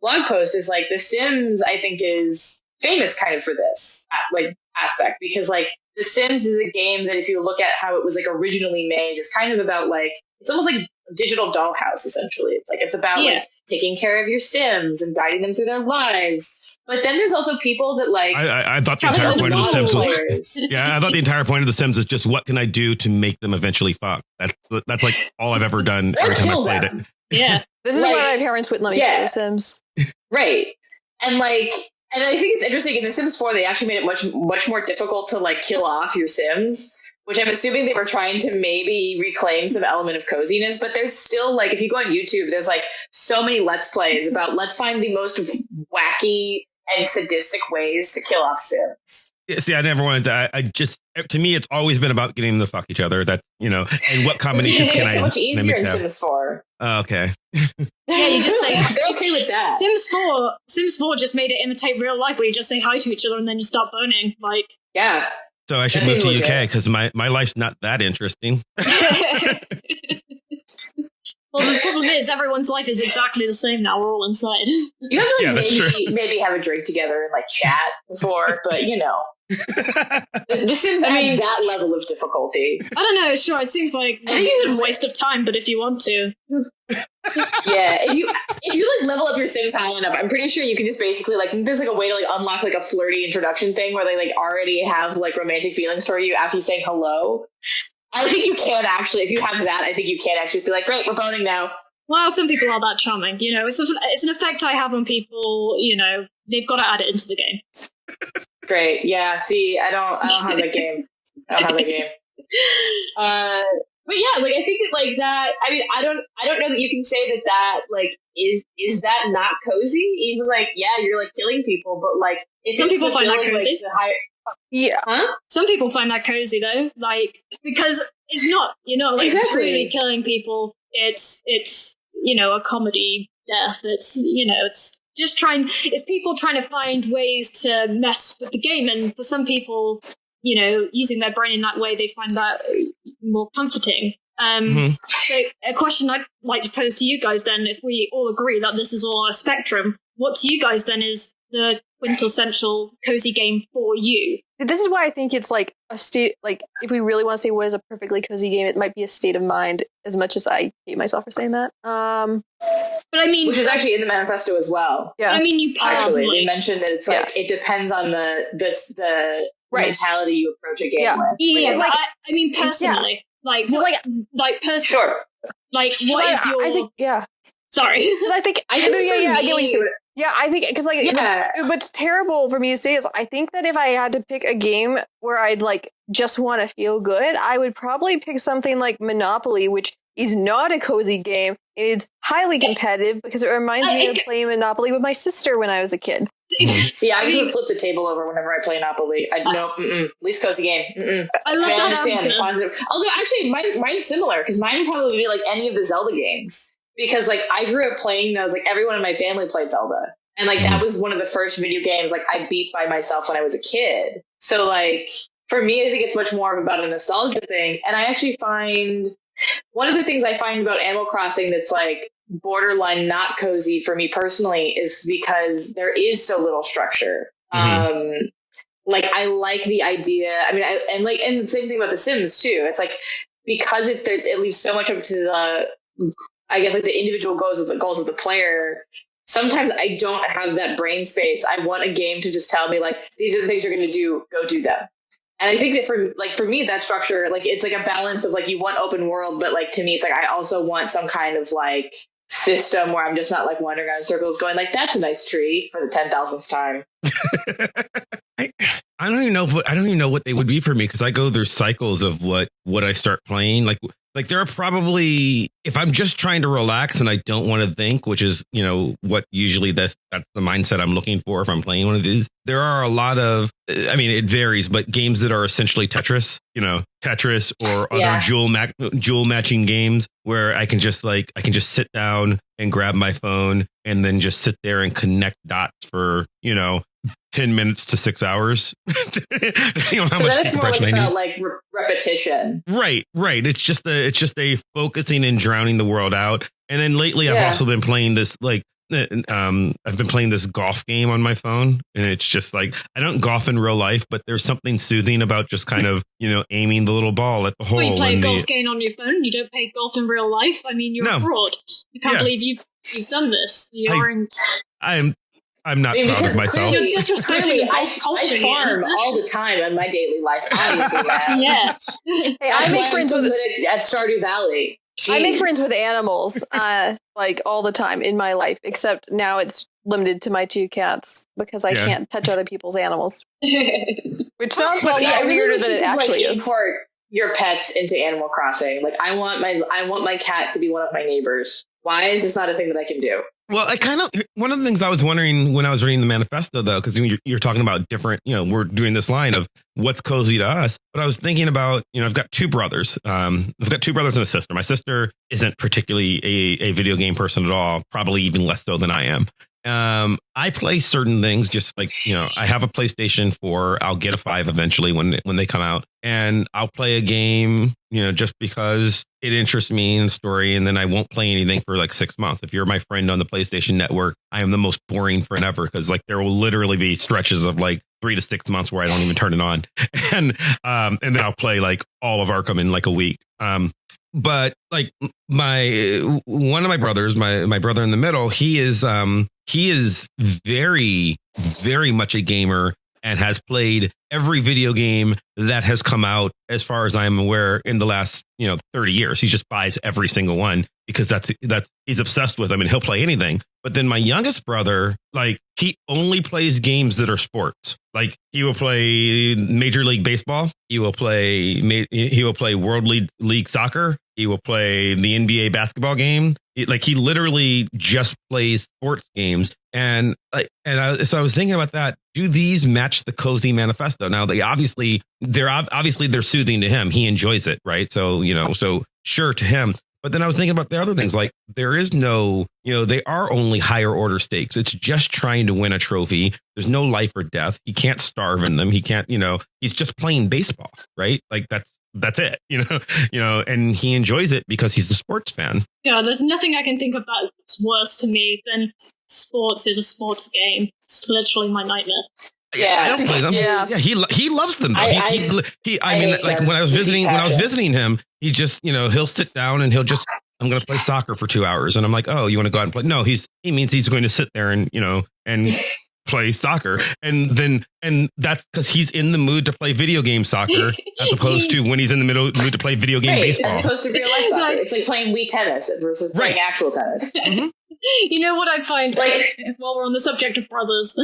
blog post, is like The Sims, I think, is famous kind of for this like aspect, because like The Sims is a game that if you look at how it was like originally made, is kind of about like, it's almost like a digital dollhouse, essentially. It's like, it's about like taking care of your Sims and guiding them through their lives. But then there's also people that like. I thought the entire point of The Sims was. I thought the entire point of The Sims is just what can I do to make them eventually fuck. That's like all I've ever done every time I played it. Yeah, this is like, why my parents wouldn't let me play The Sims. Right, and I think it's interesting in The Sims 4 they actually made it much more difficult to like kill off your Sims, which I'm assuming they were trying to maybe reclaim some element of coziness. But there's still like, if you go on YouTube, there's like so many Let's Plays about let's find the most wacky and sadistic ways to kill off Sims. Yeah, see, I never wanted to. To me, it's always been about getting them to fuck each other. That's, and what combinations can I? It's so much easier in Sims 4. Okay. Yeah, you just say, they're okay with that. Sims 4 just made it imitate real life where you just say hi to each other and then you start boning. Like, yeah. So I should move to UK because my life's not that interesting. Well, the problem is everyone's life is exactly the same now. We're all inside. You have to like maybe have a drink together and like chat before, but the Sims have that level of difficulty. I don't know. Sure, it seems like a waste of time, but if you want to, if you like level up your Sims high enough, I'm pretty sure you can just basically like there's like a way to like unlock like a flirty introduction thing where they like already have like romantic feelings for you after you saying hello. I think you can actually, if you have that, I think you can actually be like, great, we're boning now. Well, some people are that charming, you know. It's an effect I have on people. You know, they've got to add it into the game. Great, yeah. See, I don't have that game. But yeah, like I think that like that. I mean, I don't know that you can say that like is that not cozy? Even like, yeah, you're like killing people, but like if some it's people find that cozy. Like, Yeah. Huh? Some people find that cozy though, like because it's not, you know, like Exactly. really killing people. It's you know, a comedy death. It's, you know, it's just it's people trying to find ways to mess with the game, and for some people, you know, using their brain in that way, they find that more comforting. So a question I'd like to pose to you guys then, if we all agree that this is all a spectrum, what to you guys then is the quintessential cozy game for you? This is why I think it's like a state, like if we really want to say what is a perfectly cozy game, it might be a state of mind, as much as I hate myself for saying that. But I mean, which is actually in the manifesto as well. Yeah. I mean, you personally. Actually, we mentioned that it's like, it depends on the Right. mentality you approach a game Yeah. with. Yeah, Because, like, I mean, personally, like, like personally, Sure. like, what is your? I think, yeah. Sorry, Because I think, I think yeah, for I get what me- you're saying. Yeah, I think, because like, what's terrible for me to say is I think that if I had to pick a game where I'd like just want to feel good, I would probably pick something like Monopoly, which is not a cozy game. It's highly competitive because it reminds me of playing Monopoly with my sister when I was a kid. See, I usually flip the table over whenever I play Monopoly. Least cozy game. I love I that understand. answer. Positive. Although, actually, mine's similar because mine would probably be like any of the Zelda games. Because like I grew up playing those, like everyone in my family played Zelda, and like that was one of the first video games like I beat by myself when I was a kid. So like for me, I think it's much more about a nostalgia thing. And I actually find one of the things I find about Animal Crossing that's like borderline not cozy for me personally is because there is so little structure. Like I like the idea. I mean, and the same thing about The Sims too. It's like because it leaves so much up to the, I guess, like the individual goals of the player. Sometimes I don't have that brain space. I want a game to just tell me like, these are the things you're going to do, go do them. And I think that for me, that structure, like it's like a balance of like, you want open world, but like, to me, it's like, I also want some kind of like system where I'm just not like wandering around in circles going like, that's a nice tree for the 10,000th time. I don't even know what they would be for me, because I go through cycles of what I start playing. Like there are probably, if I'm just trying to relax and I don't want to think, which is, you know, what usually that's the mindset I'm looking for if I'm playing one of these. There are a lot of, I mean, it varies, but games that are essentially Tetris, you know, Tetris or other jewel matching games where I can just sit down and grab my phone and then just sit there and connect dots for, you know, 10 minutes to 6 hours. Depending on how so much then it's more like I about need. like repetition. Right. It's just a focusing and drowning the world out. And then lately I've also been playing this I've been playing this golf game on my phone, and it's just like, I don't golf in real life, but there's something soothing about just kind of, you know, aiming the little ball at the hole. Well, you play a golf game on your phone. You don't play golf in real life. I mean, you're a fraud. I can't believe you've done this. I'm not proud of myself. You're disrespecting golf culture. I farm all the time in my daily life. Obviously, yeah. Hey, I make friends with at Stardew Valley. Jeez. I make friends with animals, like all the time in my life, except now it's limited to my 2 cats because I can't touch other people's animals. Which sounds like weirder than it actually is. Import your pets into Animal Crossing. Like I want my cat to be one of my neighbors. Why is this not a thing that I can do? Well, one of the things I was wondering when I was reading the manifesto, though, because you're talking about different, you know, we're doing this line of what's cozy to us. But I was thinking about, you know, I've got 2 brothers. I've got 2 brothers and a sister. My sister isn't particularly a video game person at all, probably even less so than I am. I play certain things, just like, you know, I have a PlayStation 4. I'll get a 5 eventually when they come out, and I'll play a game, you know, just because it interests me in the story. And then I won't play anything for like 6 months. If you're my friend on the PlayStation Network, I am the most boring friend ever, because like there will literally be stretches of like 3 to 6 months where I don't even turn it on. And then I'll play like all of Arkham in like a week. But like one of my brothers, my brother in the middle, he is very, very much a gamer. and has played every video game that has come out, as far as I'm aware, in the last 30 years. He just buys every single one because that's he's obsessed with them, and he'll play anything. But then my youngest brother, like, he only plays games that are sports. Like, he will play Major League Baseball. He will play World League Soccer. He will play the NBA basketball game. He literally just plays sports games. So I was thinking about that. Do these match the cozy manifesto? Now, they're soothing to him. He enjoys it, right? So, so sure to him. But then I was thinking about the other things, like there is no, they are only higher order stakes. It's just trying to win a trophy. There's no life or death. He can't starve in them. He can't, he's just playing baseball, right? Like that's it, and he enjoys it because he's a sports fan. Yeah, there's nothing I can think of that's worse to me than sports is a sports game. It's literally my nightmare. Yeah, I don't play them. Yeah, he loves them. When I was visiting him, he just, he'll sit down and I'm going to play soccer for 2 hours. And I'm like, oh, you want to go out and play? No, he means he's going to sit there and, and play soccer. And that's because he's in the mood to play video game soccer as opposed to when he's in the mood to play video game baseball. As opposed to real life soccer. It's like playing Wii tennis versus playing actual tennis. Mm-hmm. You know what I find, while we're on the subject of brothers?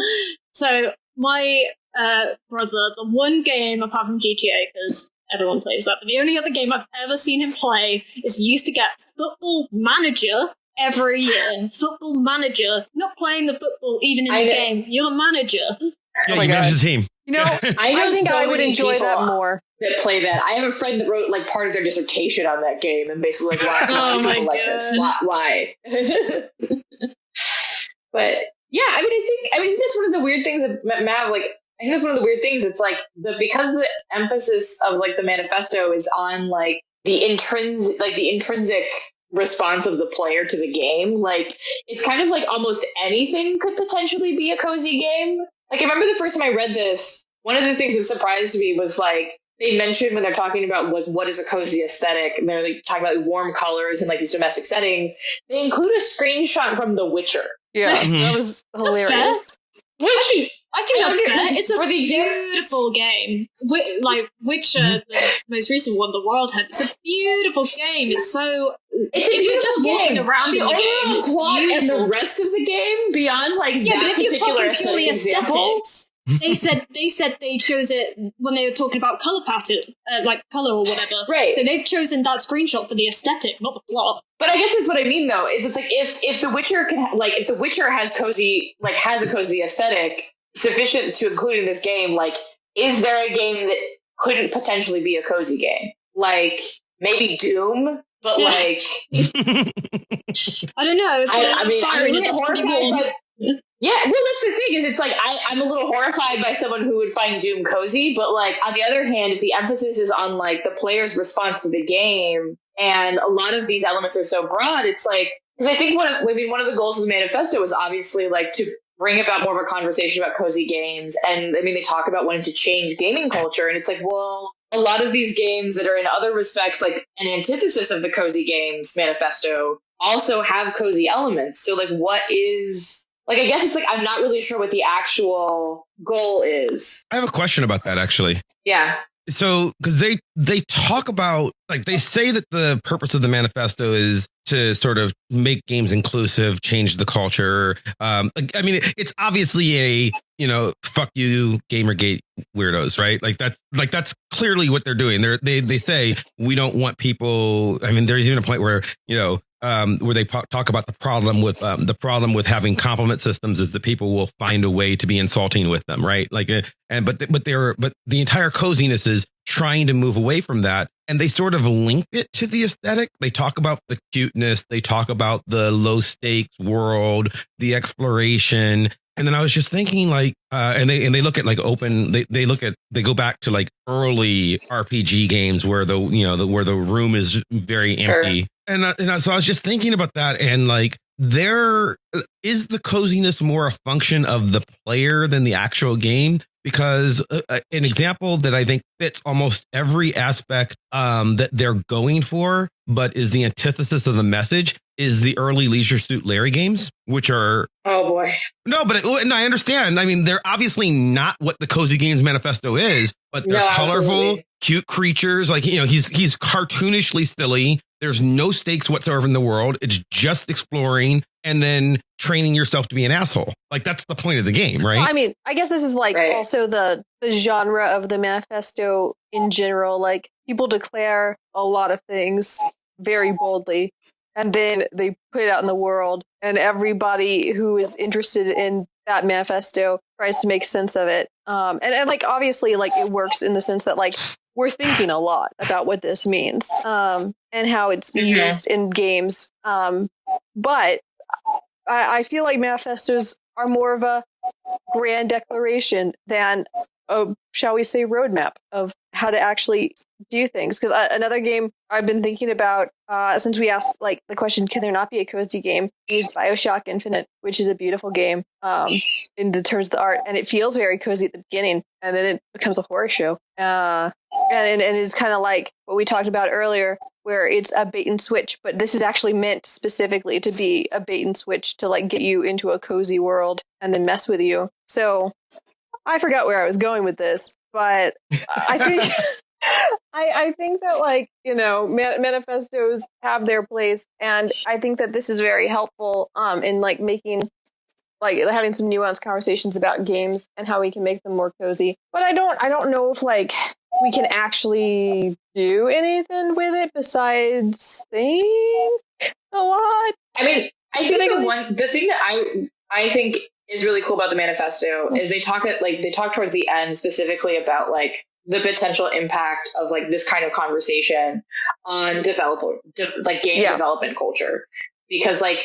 So my brother, the one game apart from GTA, because everyone plays that, but the only other game I've ever seen him play is he used to get Football Manager every year. Football Manager, not playing the football even in the game. You're the manager. Yeah, you manage the team. I think I would enjoy that more. That play that. I have a friend that wrote part of their dissertation on that game, and basically why do people like this? Why? But yeah, I think that's one of the weird things that Mav, I think that's one of the weird things. It's like because the emphasis of the manifesto is on the intrinsic response of the player to the game. It's kind of almost anything could potentially be a cozy game. I remember the first time I read this, one of the things that surprised me was they mentioned when they're talking about what is a cozy aesthetic, and they're talking about warm colors and these domestic settings, they include a screenshot from The Witcher. Yeah, that was hilarious. I think that's fair. It's a beautiful game. Witcher, the most recent one, The Wild Hunt, it's a beautiful game. It's so... if you're just walking around in the game, it's beautiful. And the rest of the game, beyond but if you're talking purely aesthetics... They said they chose it when they were talking about color pattern, color or whatever. Right. So they've chosen that screenshot for the aesthetic, not the plot. But I guess that's what I mean, though. Is it's if The Witcher can if The Witcher has has a cozy aesthetic sufficient to include in this game, is there a game that couldn't potentially be a cozy game? Maybe Doom, but I don't know. It's pretty warm. Yeah, well, that's the thing, is it's I'm a little horrified by someone who would find Doom cozy, but on the other hand, if the emphasis is on the player's response to the game, and a lot of these elements are so broad, it's because I think one of the goals of the manifesto is obviously to bring about more of a conversation about cozy games, and they talk about wanting to change gaming culture, and it's well, a lot of these games that are in other respects an antithesis of the cozy games manifesto also have cozy elements. So what is... I guess it's I'm not really sure what the actual goal is. I have a question about that, actually. Yeah. So, because they talk about, they say that the purpose of the manifesto is to sort of make games inclusive, change the culture. It's obviously a, fuck you, Gamergate weirdos, right? That's clearly what they're doing. They say we don't want people. There's even a point where, where they talk about the problem with having compliment systems is that people will find a way to be insulting with them, right? But the entire coziness is trying to move away from that, and they sort of link it to the aesthetic. They talk about the cuteness, they talk about the low stakes world, the exploration. And then I was just thinking and they look at they go back to early RPG games where where the room is very empty. Sure. And so I was just thinking about that, and there is the coziness more a function of the player than the actual game, because an example that I think fits almost every aspect that they're going for, but is the antithesis of the message, is the early Leisure Suit Larry games, which are Oh boy. no, but and I understand. I mean, they're obviously not what the Cozy Games Manifesto is, but they're colorful, absolutely. cute creatures. Like, he's cartoonishly silly. There's no stakes whatsoever in the world. It's just exploring and then training yourself to be an asshole. Like, that's the point of the game, right? Well, I mean, I guess this is like also the genre of the manifesto in general. Like, people declare a lot of things very boldly, and then they put it out in the world, and everybody who is interested in that manifesto tries to make sense of it. And like, obviously, like, it works in the sense that, like, we're thinking a lot about what this means, and how it's used in games. But I feel like manifestos are more of a grand declaration than a, shall we say, roadmap of how to actually do things. Because another game I've been thinking about, since we asked like the question, can there not be a cozy game, is BioShock Infinite, which is a beautiful game in the terms of the art, and it feels very cozy at the beginning, and then it becomes a horror show, and it's kind of like what we talked about earlier, where it's a bait and switch, but this is actually meant specifically to be a bait and switch to like get you into a cozy world and then mess with you. So I forgot where I was going with this, but I think I think that, like, manifestos have their place, and I think that this is very helpful in like making, like, having some nuanced conversations about games and how we can make them more cozy. But I don't know if like we can actually do anything with it besides think a lot. I mean, I think the thing that I think is really cool about the manifesto is they talk towards the end specifically about like the potential impact of like this kind of conversation on game development culture, because like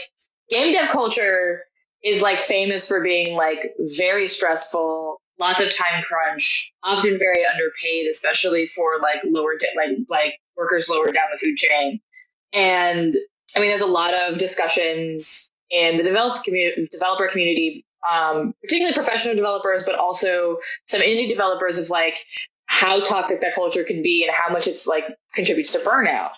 game dev culture is like famous for being like very stressful, lots of time crunch, often very underpaid, especially for like like workers lower down the food chain. And I mean, there's a lot of discussions in the developer community, particularly professional developers, but also some indie developers, of like how toxic that culture can be and how much it's like contributes to burnout.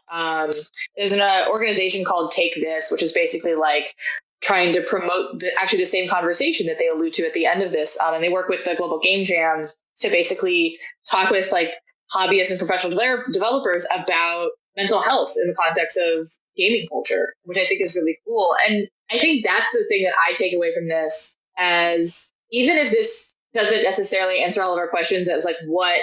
There's an organization called Take This, which is basically like trying to promote the same conversation that they allude to at the end of this. And they work with the Global Game Jam to basically talk with like hobbyists and professional developers about mental health in the context of gaming culture, which I think is really cool. And I think that's the thing that I take away from this, as even if this doesn't necessarily answer all of our questions as like what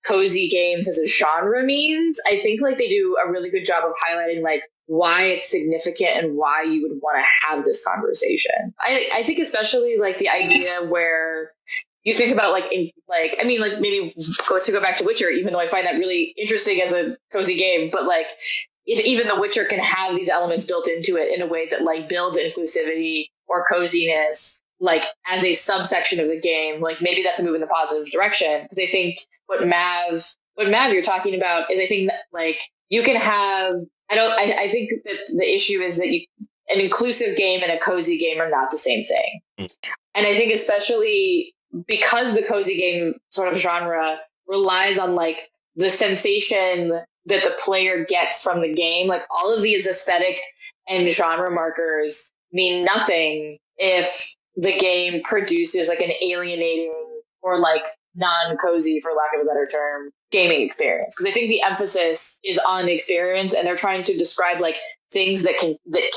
cozy games as a genre means, I think like they do a really good job of highlighting like why it's significant and why you would want to have this conversation. I think especially like the idea where you think about maybe go back to Witcher, even though I find that really interesting as a cozy game, but like if even The Witcher can have these elements built into it in a way that like builds inclusivity or coziness, like as a subsection of the game, like maybe that's a move in the positive direction. Because I think what Mav you're talking about is, I think that like you can have, I think that the issue is that an inclusive game and a cozy game are not the same thing. And I think especially because the cozy game sort of genre relies on like the sensation that the player gets from the game, like all of these aesthetic and genre markers mean nothing if the game produces like an alienating or like non-cozy, for lack of a better term, gaming experience. Because I think the emphasis is on experience, and they're trying to describe like things that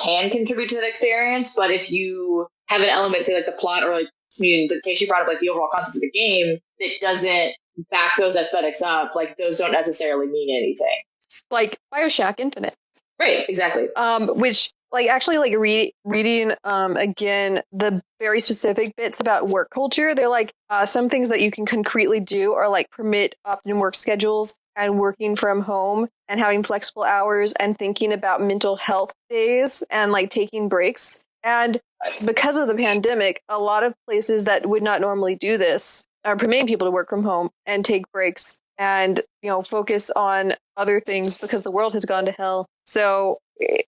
can contribute to that experience. But if you have an element, say like the plot, or like the case you brought up, like the overall concept of the game, that doesn't back those aesthetics up, like those don't necessarily mean anything. Like BioShock Infinite. Right, exactly. Which like actually like reading again the very specific bits about work culture, they're like some things that you can concretely do are like permit opt-in work schedules and working from home and having flexible hours and thinking about mental health days and like taking breaks. And because of the pandemic, a lot of places that would not normally do this are permitting people to work from home and take breaks and, focus on other things because the world has gone to hell. So,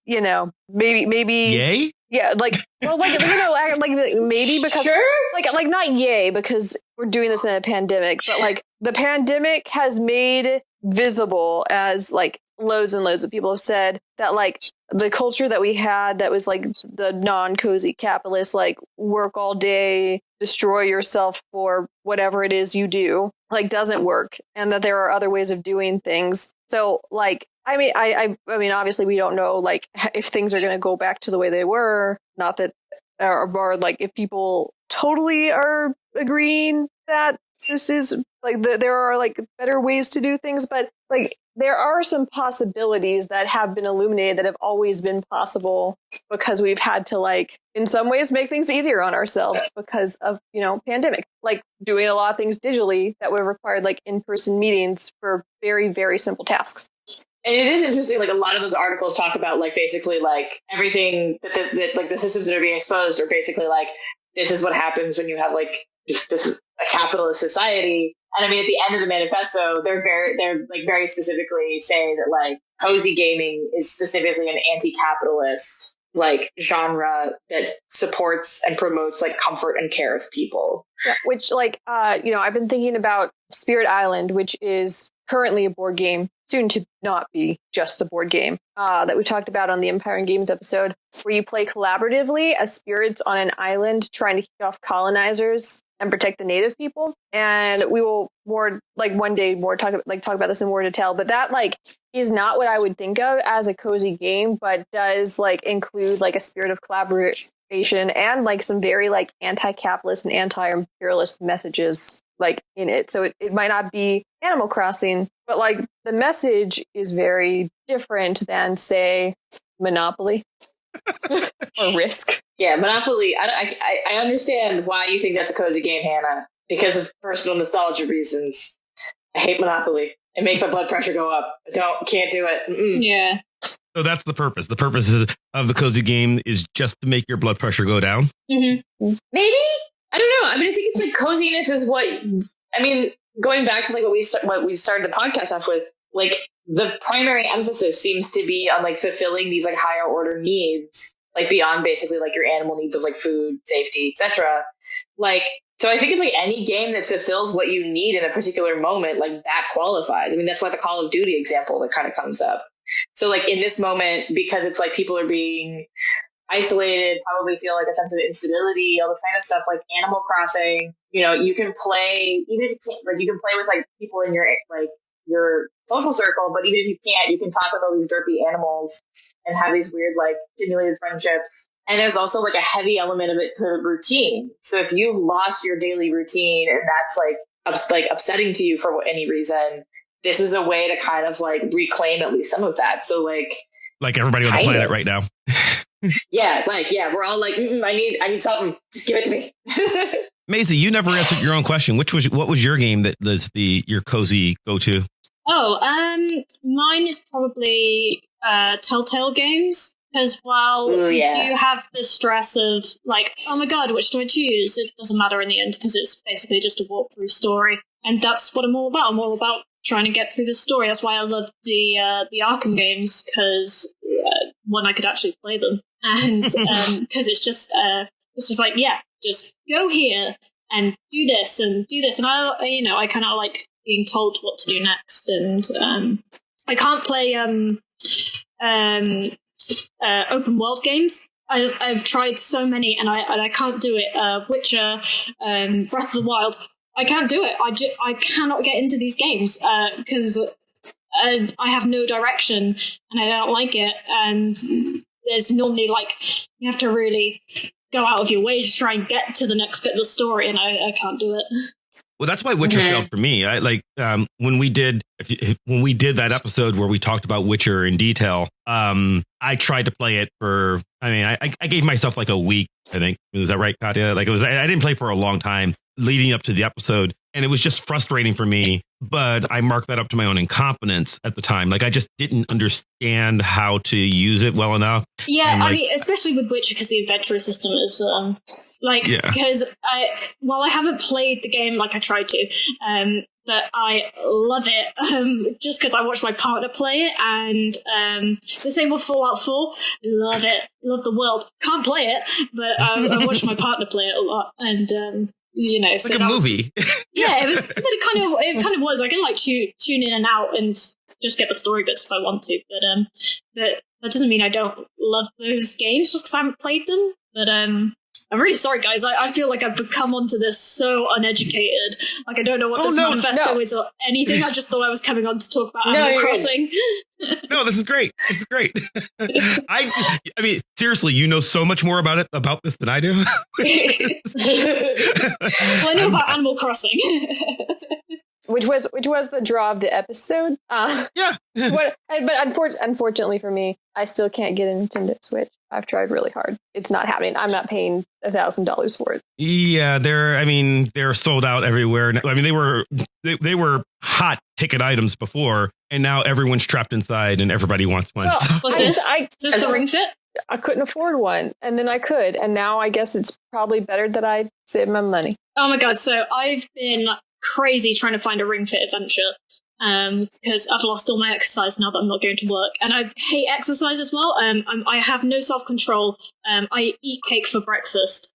maybe. Yay? Yeah, like, well, like, maybe because, sure? like not yay because we're doing this in a pandemic, but like the pandemic has made visible as like loads and loads of people have said that like the culture that we had that was like the non-cozy capitalist, like work all day, destroy yourself for whatever it is you do, like doesn't work, and that there are other ways of doing things. So like, I mean, obviously we don't know like if things are going to go back to the way they were, not that, or like if people totally are agreeing that this is like there are like better ways to do things, but like there are some possibilities that have been illuminated that have always been possible because we've had to like in some ways make things easier on ourselves because of, you know, pandemic, like doing a lot of things digitally that would have required like in-person meetings for very, very simple tasks. And it is interesting, like a lot of those articles talk about like basically like everything that like the systems that are being exposed are basically like, this is what happens when you have like this is a capitalist society. And I mean, at the end of the manifesto, they're like very specifically saying that like cozy gaming is specifically an anti-capitalist like genre that supports and promotes like comfort and care of people. Yeah, which like, you know, I've been thinking about Spirit Island, which is currently a board game, soon to not be just a board game, that we talked about on the Empire and Games episode, where you play collaboratively as spirits on an island trying to kick off colonizers and protect the native people. And we will more like one day more talk about this in more detail, but that like is not what I would think of as a cozy game, but does like include like a spirit of collaboration and like some very like anti-capitalist and anti-imperialist messages like in it. So it might not be Animal Crossing, but like the message is very different than say Monopoly or Risk. Yeah, Monopoly. I understand why you think that's a cozy game, Hannah, because of personal nostalgia reasons. I hate Monopoly. It makes my blood pressure go up. Can't do it. Mm-mm. Yeah. So that's the purpose. The purpose of the cozy game is just to make your blood pressure go down. Mm-hmm. Maybe? I don't know. I mean, I think it's like coziness is what. I mean, going back to like what we started the podcast off with, like the primary emphasis seems to be on like fulfilling these like higher order needs, like beyond basically like your animal needs of like food, safety, etc. Like, so I think it's like any game that fulfills what you need in a particular moment, like that qualifies. I mean, that's why the Call of Duty example that kind of comes up. So like in this moment, because it's like people are being isolated, probably feel like a sense of instability, all this kind of stuff, like Animal Crossing, you know, you can play, even if you can't, like you can play with like people in your like your social circle, but even if you can't, you can talk with all these derpy animals and have these weird like simulated friendships. And there's also like a heavy element of it to the routine. So if you've lost your daily routine and that's like upsetting to you for any reason, this is a way to kind of like reclaim at least some of that. So like everybody on the planet right now. Yeah, we're all like, I need something. Just give it to me. Maisie, you never answered your own question. What was your game that was your cozy go-to? Oh, mine is probably Telltale games, because while we do have the stress of like, oh my god, which do I choose? It doesn't matter in the end because it's basically just a walkthrough story, and that's what I'm all about. I'm all about trying to get through the story. That's why I love the Arkham games, because one, I could actually play them, and because it's just like, yeah, just go here and do this, and I kind of like being told what to do next, and I can't play open world games. I've tried so many, and I can't do it. Witcher, Breath of the Wild, I can't do it. I cannot get into these games because I have no direction and I don't like it. And there's normally like you have to really go out of your way to try and get to the next bit of the story, and I can't do it. Well, that's why Witcher failed for me. I like when we did that episode where we talked about Witcher in detail. I tried to play it for. I mean, I gave myself like a week. I think, was that right, Katya? Like it was. I didn't play for a long time leading up to the episode, and it was just frustrating for me. But I marked that up to my own incompetence at the time. Like I just didn't understand how to use it well enough. Yeah, I mean, especially with Witcher, because the adventure system is because while I haven't played the game like I tried to, but I love it just because I watched my partner play it, and the same with Fallout 4. Love it, love the world. Can't play it, but I watched my partner play it a lot, and you know, so like a movie. Yeah, it kind of was. I can like tune in and out and just get the story bits if I want to, but that doesn't mean I don't love those games just because I haven't played them. But I'm really sorry, guys. I feel like I've become onto this so uneducated. Like, I don't know what this manifesto is or anything. I just thought I was coming on to talk about Animal Crossing. No, this is great. This is great. I mean, seriously, you know so much more about this than I do. Well, I know about Animal Crossing. Which was the draw of the episode. Yeah. But unfortunately for me, I still can't get a Nintendo Switch. I've tried really hard. It's not happening. I'm not paying $1,000 for it. Yeah, they're sold out everywhere. I mean, they were hot ticket items before, and now everyone's trapped inside, and everybody wants one. Well, is this the Ring Fit? I couldn't afford one, and then I could, and now I guess it's probably better that I save my money. Oh my god! So I've been crazy trying to find a Ring Fit adventure. Because I've lost all my exercise now that I'm not going to work, and I hate exercise as well. I have no self-control. I eat cake for breakfast.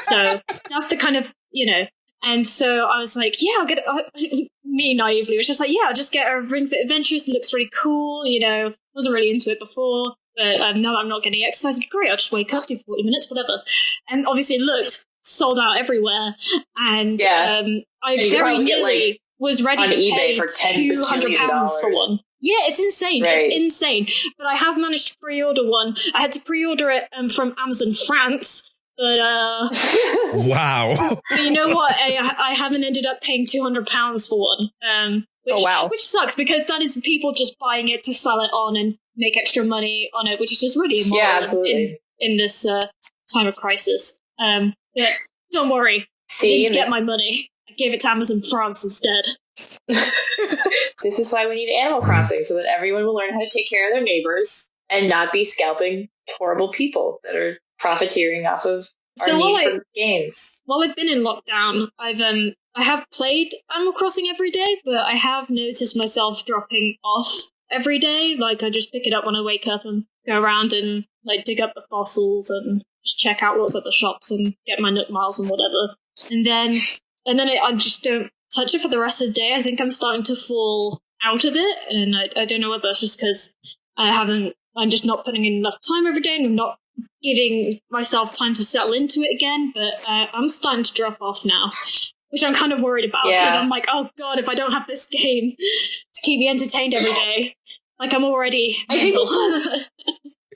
So that's the kind of, you know. And so I was like, yeah, I'll get it. Me naively was just like, yeah, I'll just get a Ring Fit Adventures. It looks really cool. You know, wasn't really into it before, but now that I'm not getting exercise, great. I'll just wake up, do 40 minutes, whatever. And obviously, it looked sold out everywhere. And I very nearly was ready to pay for £200 for one. Yeah, it's insane. Right. It's insane. But I have managed to pre-order one. I had to pre-order it from Amazon France. But wow. But you know what? I haven't ended up paying £200 for one. Which sucks because that is people just buying it to sell it on and make extra money on it, which is just really immoral in this time of crisis. But don't worry, I didn't get my money. I gave it to Amazon France instead. This is why we need Animal Crossing, so that everyone will learn how to take care of their neighbors and not be scalping horrible people that are profiteering off of our need for games. While I've been in lockdown, I have played Animal Crossing every day, but I have noticed myself dropping off every day. Like, I just pick it up when I wake up and go around and like dig up the fossils and just check out what's at the shops and get my Nook Miles and whatever. And then I just don't touch it for the rest of the day. I think I'm starting to fall out of it, and I don't know whether that's just because I'm just not putting in enough time every day and I'm not giving myself time to settle into it again, but I'm starting to drop off now, which I'm kind of worried about, because I'm like, oh god, if I don't have this game to keep me entertained every day, like I'm already mental.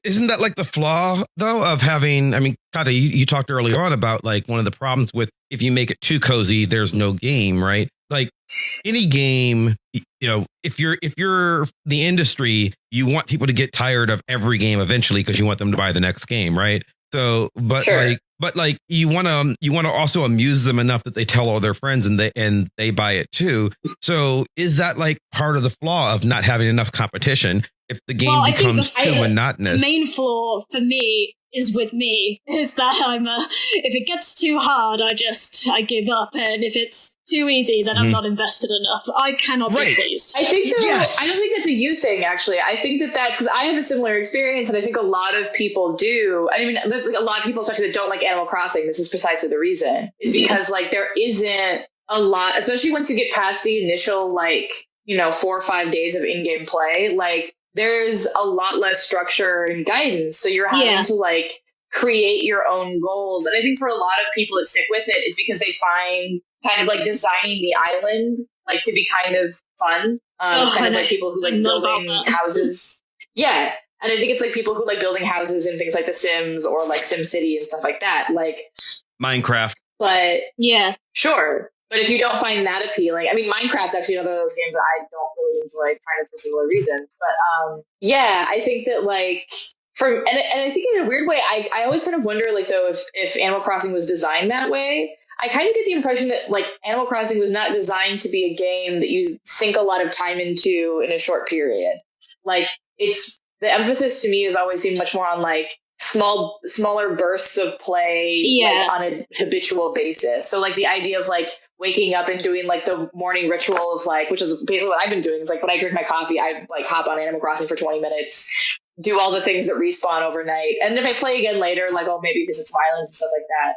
Isn't that like the flaw, though, of having, I mean, Katya, you talked early on about like one of the problems with if you make it too cozy, there's no game, right? Like any game, you know, if you're the industry, you want people to get tired of every game eventually because you want them to buy the next game, right? So, but you want to also amuse them enough that they tell all their friends and they buy it too. So is that like part of the flaw of not having enough competition? If the game becomes too monotonous. The main flaw for me is with me, is that if it gets too hard, I give up, and if it's too easy, then I'm not invested enough. I cannot be pleased. I think I don't think that's a you thing, actually. I think that's because I have a similar experience, and I think a lot of people do. I mean, there's like a lot of people, especially that don't like Animal Crossing. This is precisely the reason, is because like there isn't a lot, especially once you get past the initial 4 or 5 days of in-game play, like there's a lot less structure and guidance. So you're having to create your own goals. And I think for a lot of people that stick with it is because they find kind of like designing the island to be kind of fun. Kind of like people who like building houses. Yeah. And I think it's like people who like building houses and things like The Sims or like SimCity and stuff like that. Like Minecraft. But yeah, sure. But if you don't find that appealing, I mean, Minecraft's actually another of those games that I don't really enjoy, kind of for similar reasons. But I think that and I think in a weird way, I always kind of wonder though if Animal Crossing was designed that way. I kind of get the impression that Animal Crossing was not designed to be a game that you sink a lot of time into in a short period. It's the emphasis to me has always seemed much more on smaller bursts of play on a habitual basis. So the idea of waking up and doing the morning ritual of which is basically what I've been doing is when I drink my coffee, I hop on Animal Crossing for 20 minutes, do all the things that respawn overnight. And if I play again later, maybe visit some islands and stuff like that.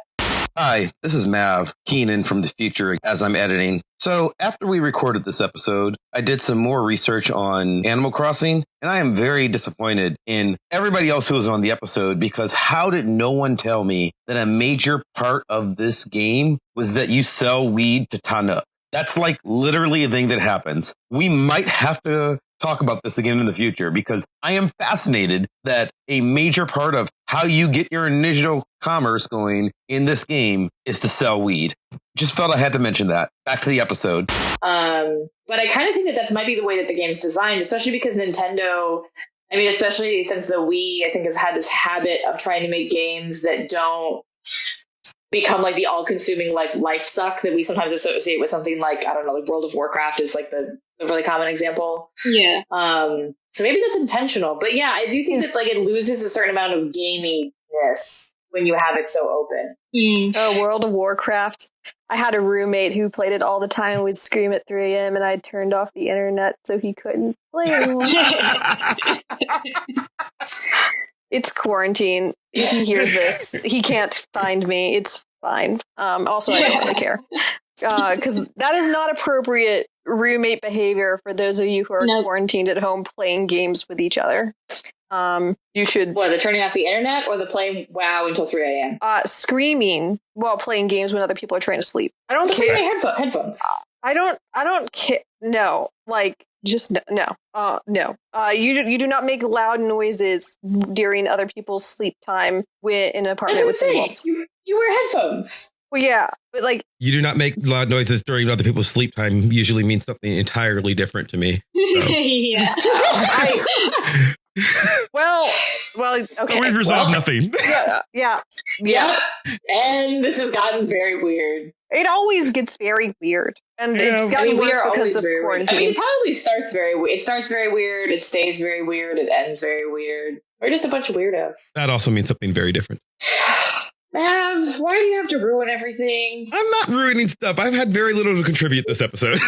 Hi, this is Mav Keenan from the future as I'm editing. So after we recorded this episode, I did some more research on Animal Crossing, and I am very disappointed in everybody else who was on the episode because how did no one tell me that a major part of this game was that you sell weed to Tana? That's like literally a thing that happens. We might have to talk about this again in the future because I am fascinated that a major part of how you get your initial commerce going in this game is to sell weed. Just felt I had to mention that. Back to the episode. But I kind of think that might be the way that the game's designed, especially because Nintendo, I mean, especially since the Wii, I think has had this habit of trying to make games that don't become like the all-consuming life suck that we sometimes associate with something like, I don't know, like World of Warcraft is like the really common example. Yeah. So maybe that's intentional, but yeah, I do think that like it loses a certain amount of gaminess when you have it so open. Oh, World of Warcraft. I had a roommate who played it all the time and would scream at 3 a.m. and I turned off the internet so he couldn't play anymore. It's quarantine. If he hears this, he can't find me. It's fine. Also, I don't really care. Because that is not appropriate roommate behavior for those of you who are quarantined at home playing games with each other. You should... What, the turning off the internet or the playing WoW until 3 a.m.? Screaming while playing games when other people are trying to sleep. I don't care. Headphones. I don't care. No. Like, just no. No. You do not make loud noises during other people's sleep time in an apartment with walls. You wear headphones. Well, yeah, but like... You do not make loud noises during other people's sleep time usually means something entirely different to me. So. Yeah. Well, okay. We've resolved nothing. Yeah. And this has gotten very weird. It always gets very weird. And it's gotten worse because of quarantine. I mean, it probably starts very weird. It starts very weird. It stays very weird. It ends very weird. We're just a bunch of weirdos. That also means something very different. Mav, why do you have to ruin everything? I'm not ruining stuff. I've had very little to contribute this episode.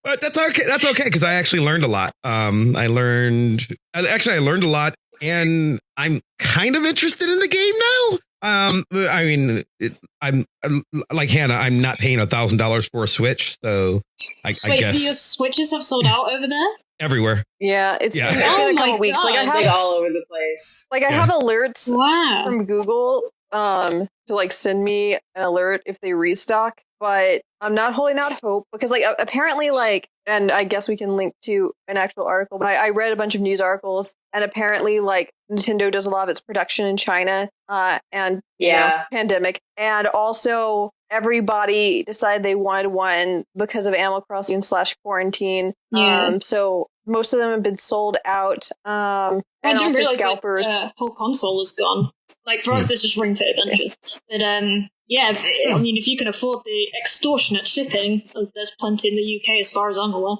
But that's okay. That's okay because I actually learned a lot. I learned a lot, and I'm kind of interested in the game now. I mean, I'm like Hannah. I'm not paying $1,000 for a Switch, so I guess. So your Switches have sold out over there? Everywhere. Yeah, it's been a couple weeks. God. Like I have like all over the place. Like I have alerts from Google to like send me an alert if they restock, but I'm not holding out hope because like apparently like, and I guess we can link to an actual article, but I read a bunch of news articles and apparently like Nintendo does a lot of its production in China and pandemic, and also everybody decided they wanted one because of Animal Crossing / quarantine. So most of them have been sold out. And I didn't also realize scalpers. That whole console was gone. Like for us, it's just Ring Fit Adventures. But yeah, I mean, if you can afford the extortionate shipping, there's plenty in the UK as far as I'm aware.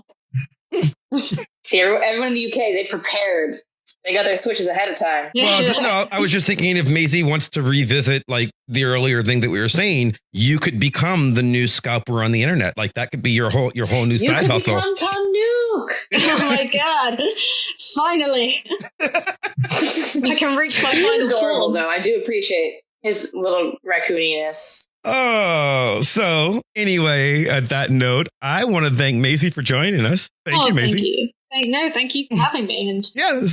See, everyone in the UK, they prepared. They got their Switches ahead of time. Well, no, I was just thinking if Maisie wants to revisit like the earlier thing that we were saying, you could become the new scalper on the internet. Like that could be your whole new side hustle. You could become Tom Nook. Oh my god! Finally, I can reach my final adorable, form. though. I do appreciate his little raccooniness. Oh, so anyway, at that note, I want to thank Maisie for joining us. Thank you, Maisie. Thank you. Thank you for having me and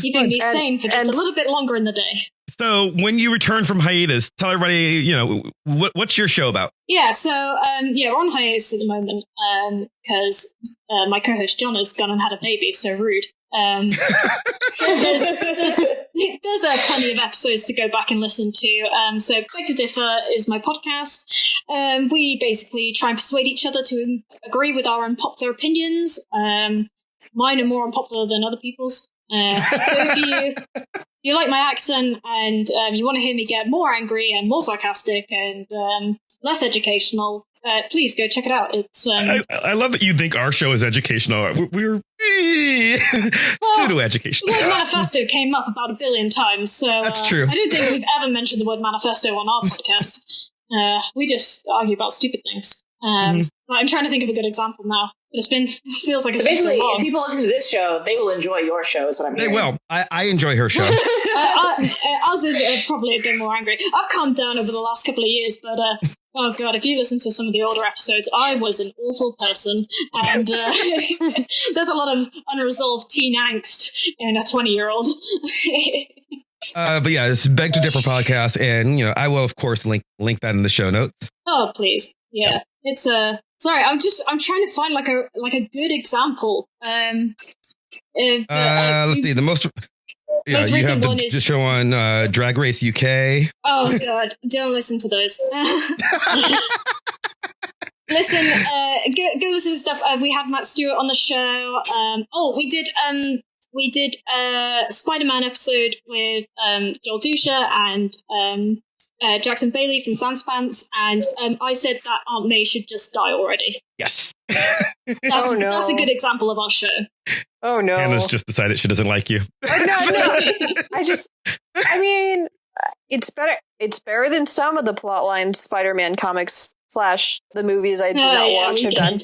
keeping me fun. sane for just a little bit longer in the day. So when you return from hiatus, tell everybody, what's your show about? Yeah, so we're on hiatus at the moment because my co-host John has gone and had a baby, so rude. There's plenty of episodes to go back and listen to. So Beg to Differ is my podcast. We basically try and persuade each other to agree with our unpopular opinions. Mine are more unpopular than other people's. So if you like my accent and you want to hear me get more angry and more sarcastic and less educational, please go check it out. It's I love that you think our show is educational. We're pseudo-educational. The word manifesto came up about 1 billion times, so that's true. I don't think we've ever mentioned the word manifesto on our podcast. We just argue about stupid things. But I'm trying to think of a good example now. It feels like so basically, if people listen to this show, they will enjoy your show. Is what I'm hearing. They will. I enjoy her show. Ours is probably a bit more angry. I've calmed down over the last couple of years, but oh god, if you listen to some of the older episodes, I was an awful person, and there's a lot of unresolved teen angst in a 20-year-old. But yeah, it's Beg to Differ podcast, and I will of course link that in the show notes. Oh please, yeah. It's sorry, I'm trying to find like a good example. Let's see. The most you have the show on Drag Race UK. Oh god, don't listen to those. Listen, go listen to stuff. We had Matt Stewart on the show. We did Spider-Man episode with Joel Dusha and Jackson Bailey from Sanspants, and I said that Aunt May should just die already. Yes. That's a good example of our show. Oh no. Hannah's just decided she doesn't like you. No. I mean, it's better than some of the plotline Spider-Man comics / the movies I did not watch have done.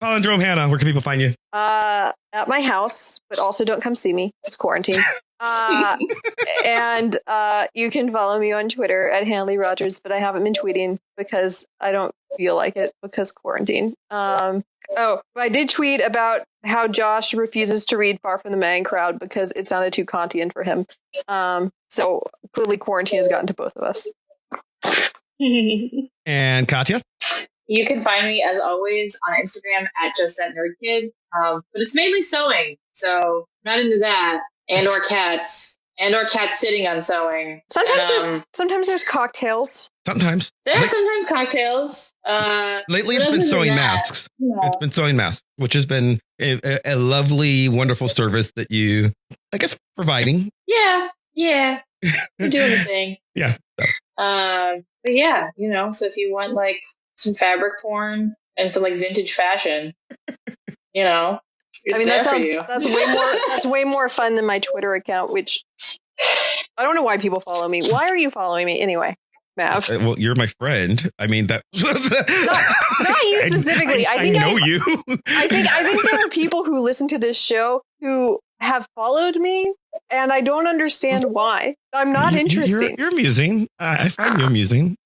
Palindrome Hannah, where can people find you? At my house, but also don't come see me. It's quarantine. And you can follow me on Twitter at Hanley Rogers, but I haven't been tweeting because I don't feel like it because quarantine. But I did tweet about how Josh refuses to read Far From the Man Crowd because it sounded too Kantian for him. So clearly quarantine has gotten to both of us. And Katya? You can find me, as always, on Instagram at justthatnerdkid. But it's mainly sewing, so not into that. Or cats sitting on sewing. Sometimes there's cocktails. Sometimes. There are sometimes cocktails. Lately it's been sewing masks. Yeah. It's been sewing masks, which has been a lovely, wonderful service that you, I guess, providing. Yeah. You're doing the thing. Yeah. But yeah, so if you want like some fabric porn and some like vintage fashion, that's way more fun than my Twitter account, which I don't know why people follow me. Why are you following me anyway, Mav? Well, you're my friend. I mean, that not you specifically. I know you. I think there are people who listen to this show who have followed me, and I don't understand why. I'm not interesting. You're amusing. I find you amusing.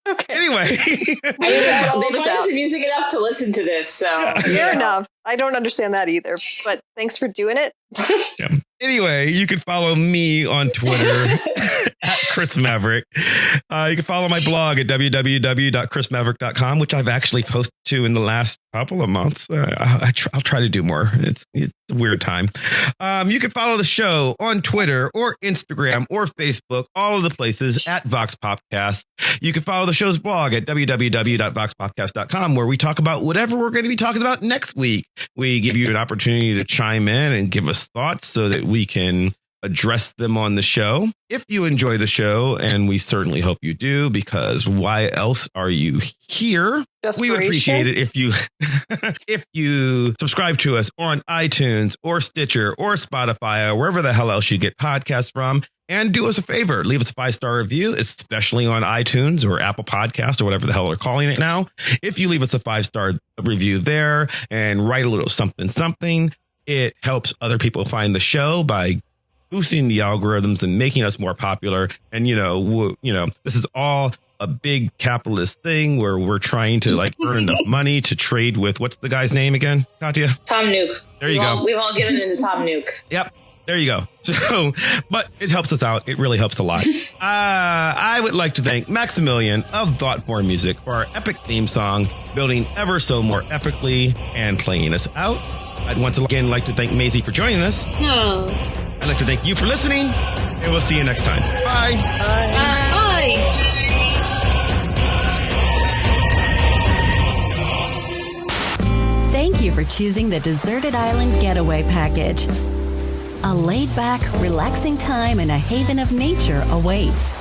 Okay. Anyway, they find us amusing enough to listen to this, so fair enough. I don't understand that either, but thanks for doing it. Yeah. Anyway, you can follow me on Twitter at Chris Maverick. You can follow my blog at www.chrismaverick.com, which I've actually posted to in the last couple of months. I'll try to do more. It's a weird time. You can follow the show on Twitter or Instagram or Facebook, all of the places at Vox Popcast. You can follow the show's blog at www.voxpopcast.com, where we talk about whatever we're going to be talking about next week. We give you an opportunity to chime in and give us thoughts so that we can address them on the show. If you enjoy the show, and we certainly hope you do, because why else are you here? We would appreciate it if you subscribe to us on iTunes or Stitcher or Spotify or wherever the hell else you get podcasts from. And do us a favor, leave us a 5-star review, especially on iTunes or Apple Podcasts or whatever the hell they're calling it now. If you leave us a 5-star review there and write a little something, it helps other people find the show by boosting the algorithms and making us more popular. And, this is all a big capitalist thing where we're trying to earn enough money to trade with, what's the guy's name again, Katya? Tom Nook. There you go. We've all given into Tom Nook. Yep. There you go. So, but it helps us out. It really helps a lot. I would like to thank Maximilian of Thoughtform Music for our epic theme song, building ever so more epically and playing us out. I'd once again like to thank Maisie for joining us. No. I'd like to thank you for listening, and we'll see you next time. Bye. Bye. Thank you for choosing the Deserted Island Getaway Package. A laid-back, relaxing time in a haven of nature awaits.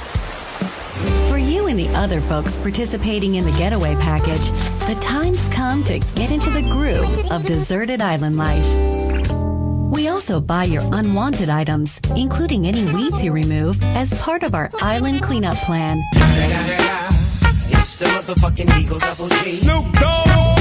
For you and the other folks participating in the Getaway Package, the time's come to get into the groove of deserted island life. We also buy your unwanted items, including any weeds you remove, as part of our island cleanup plan. the motherfucking Eagle Double G. Snoop Dogg.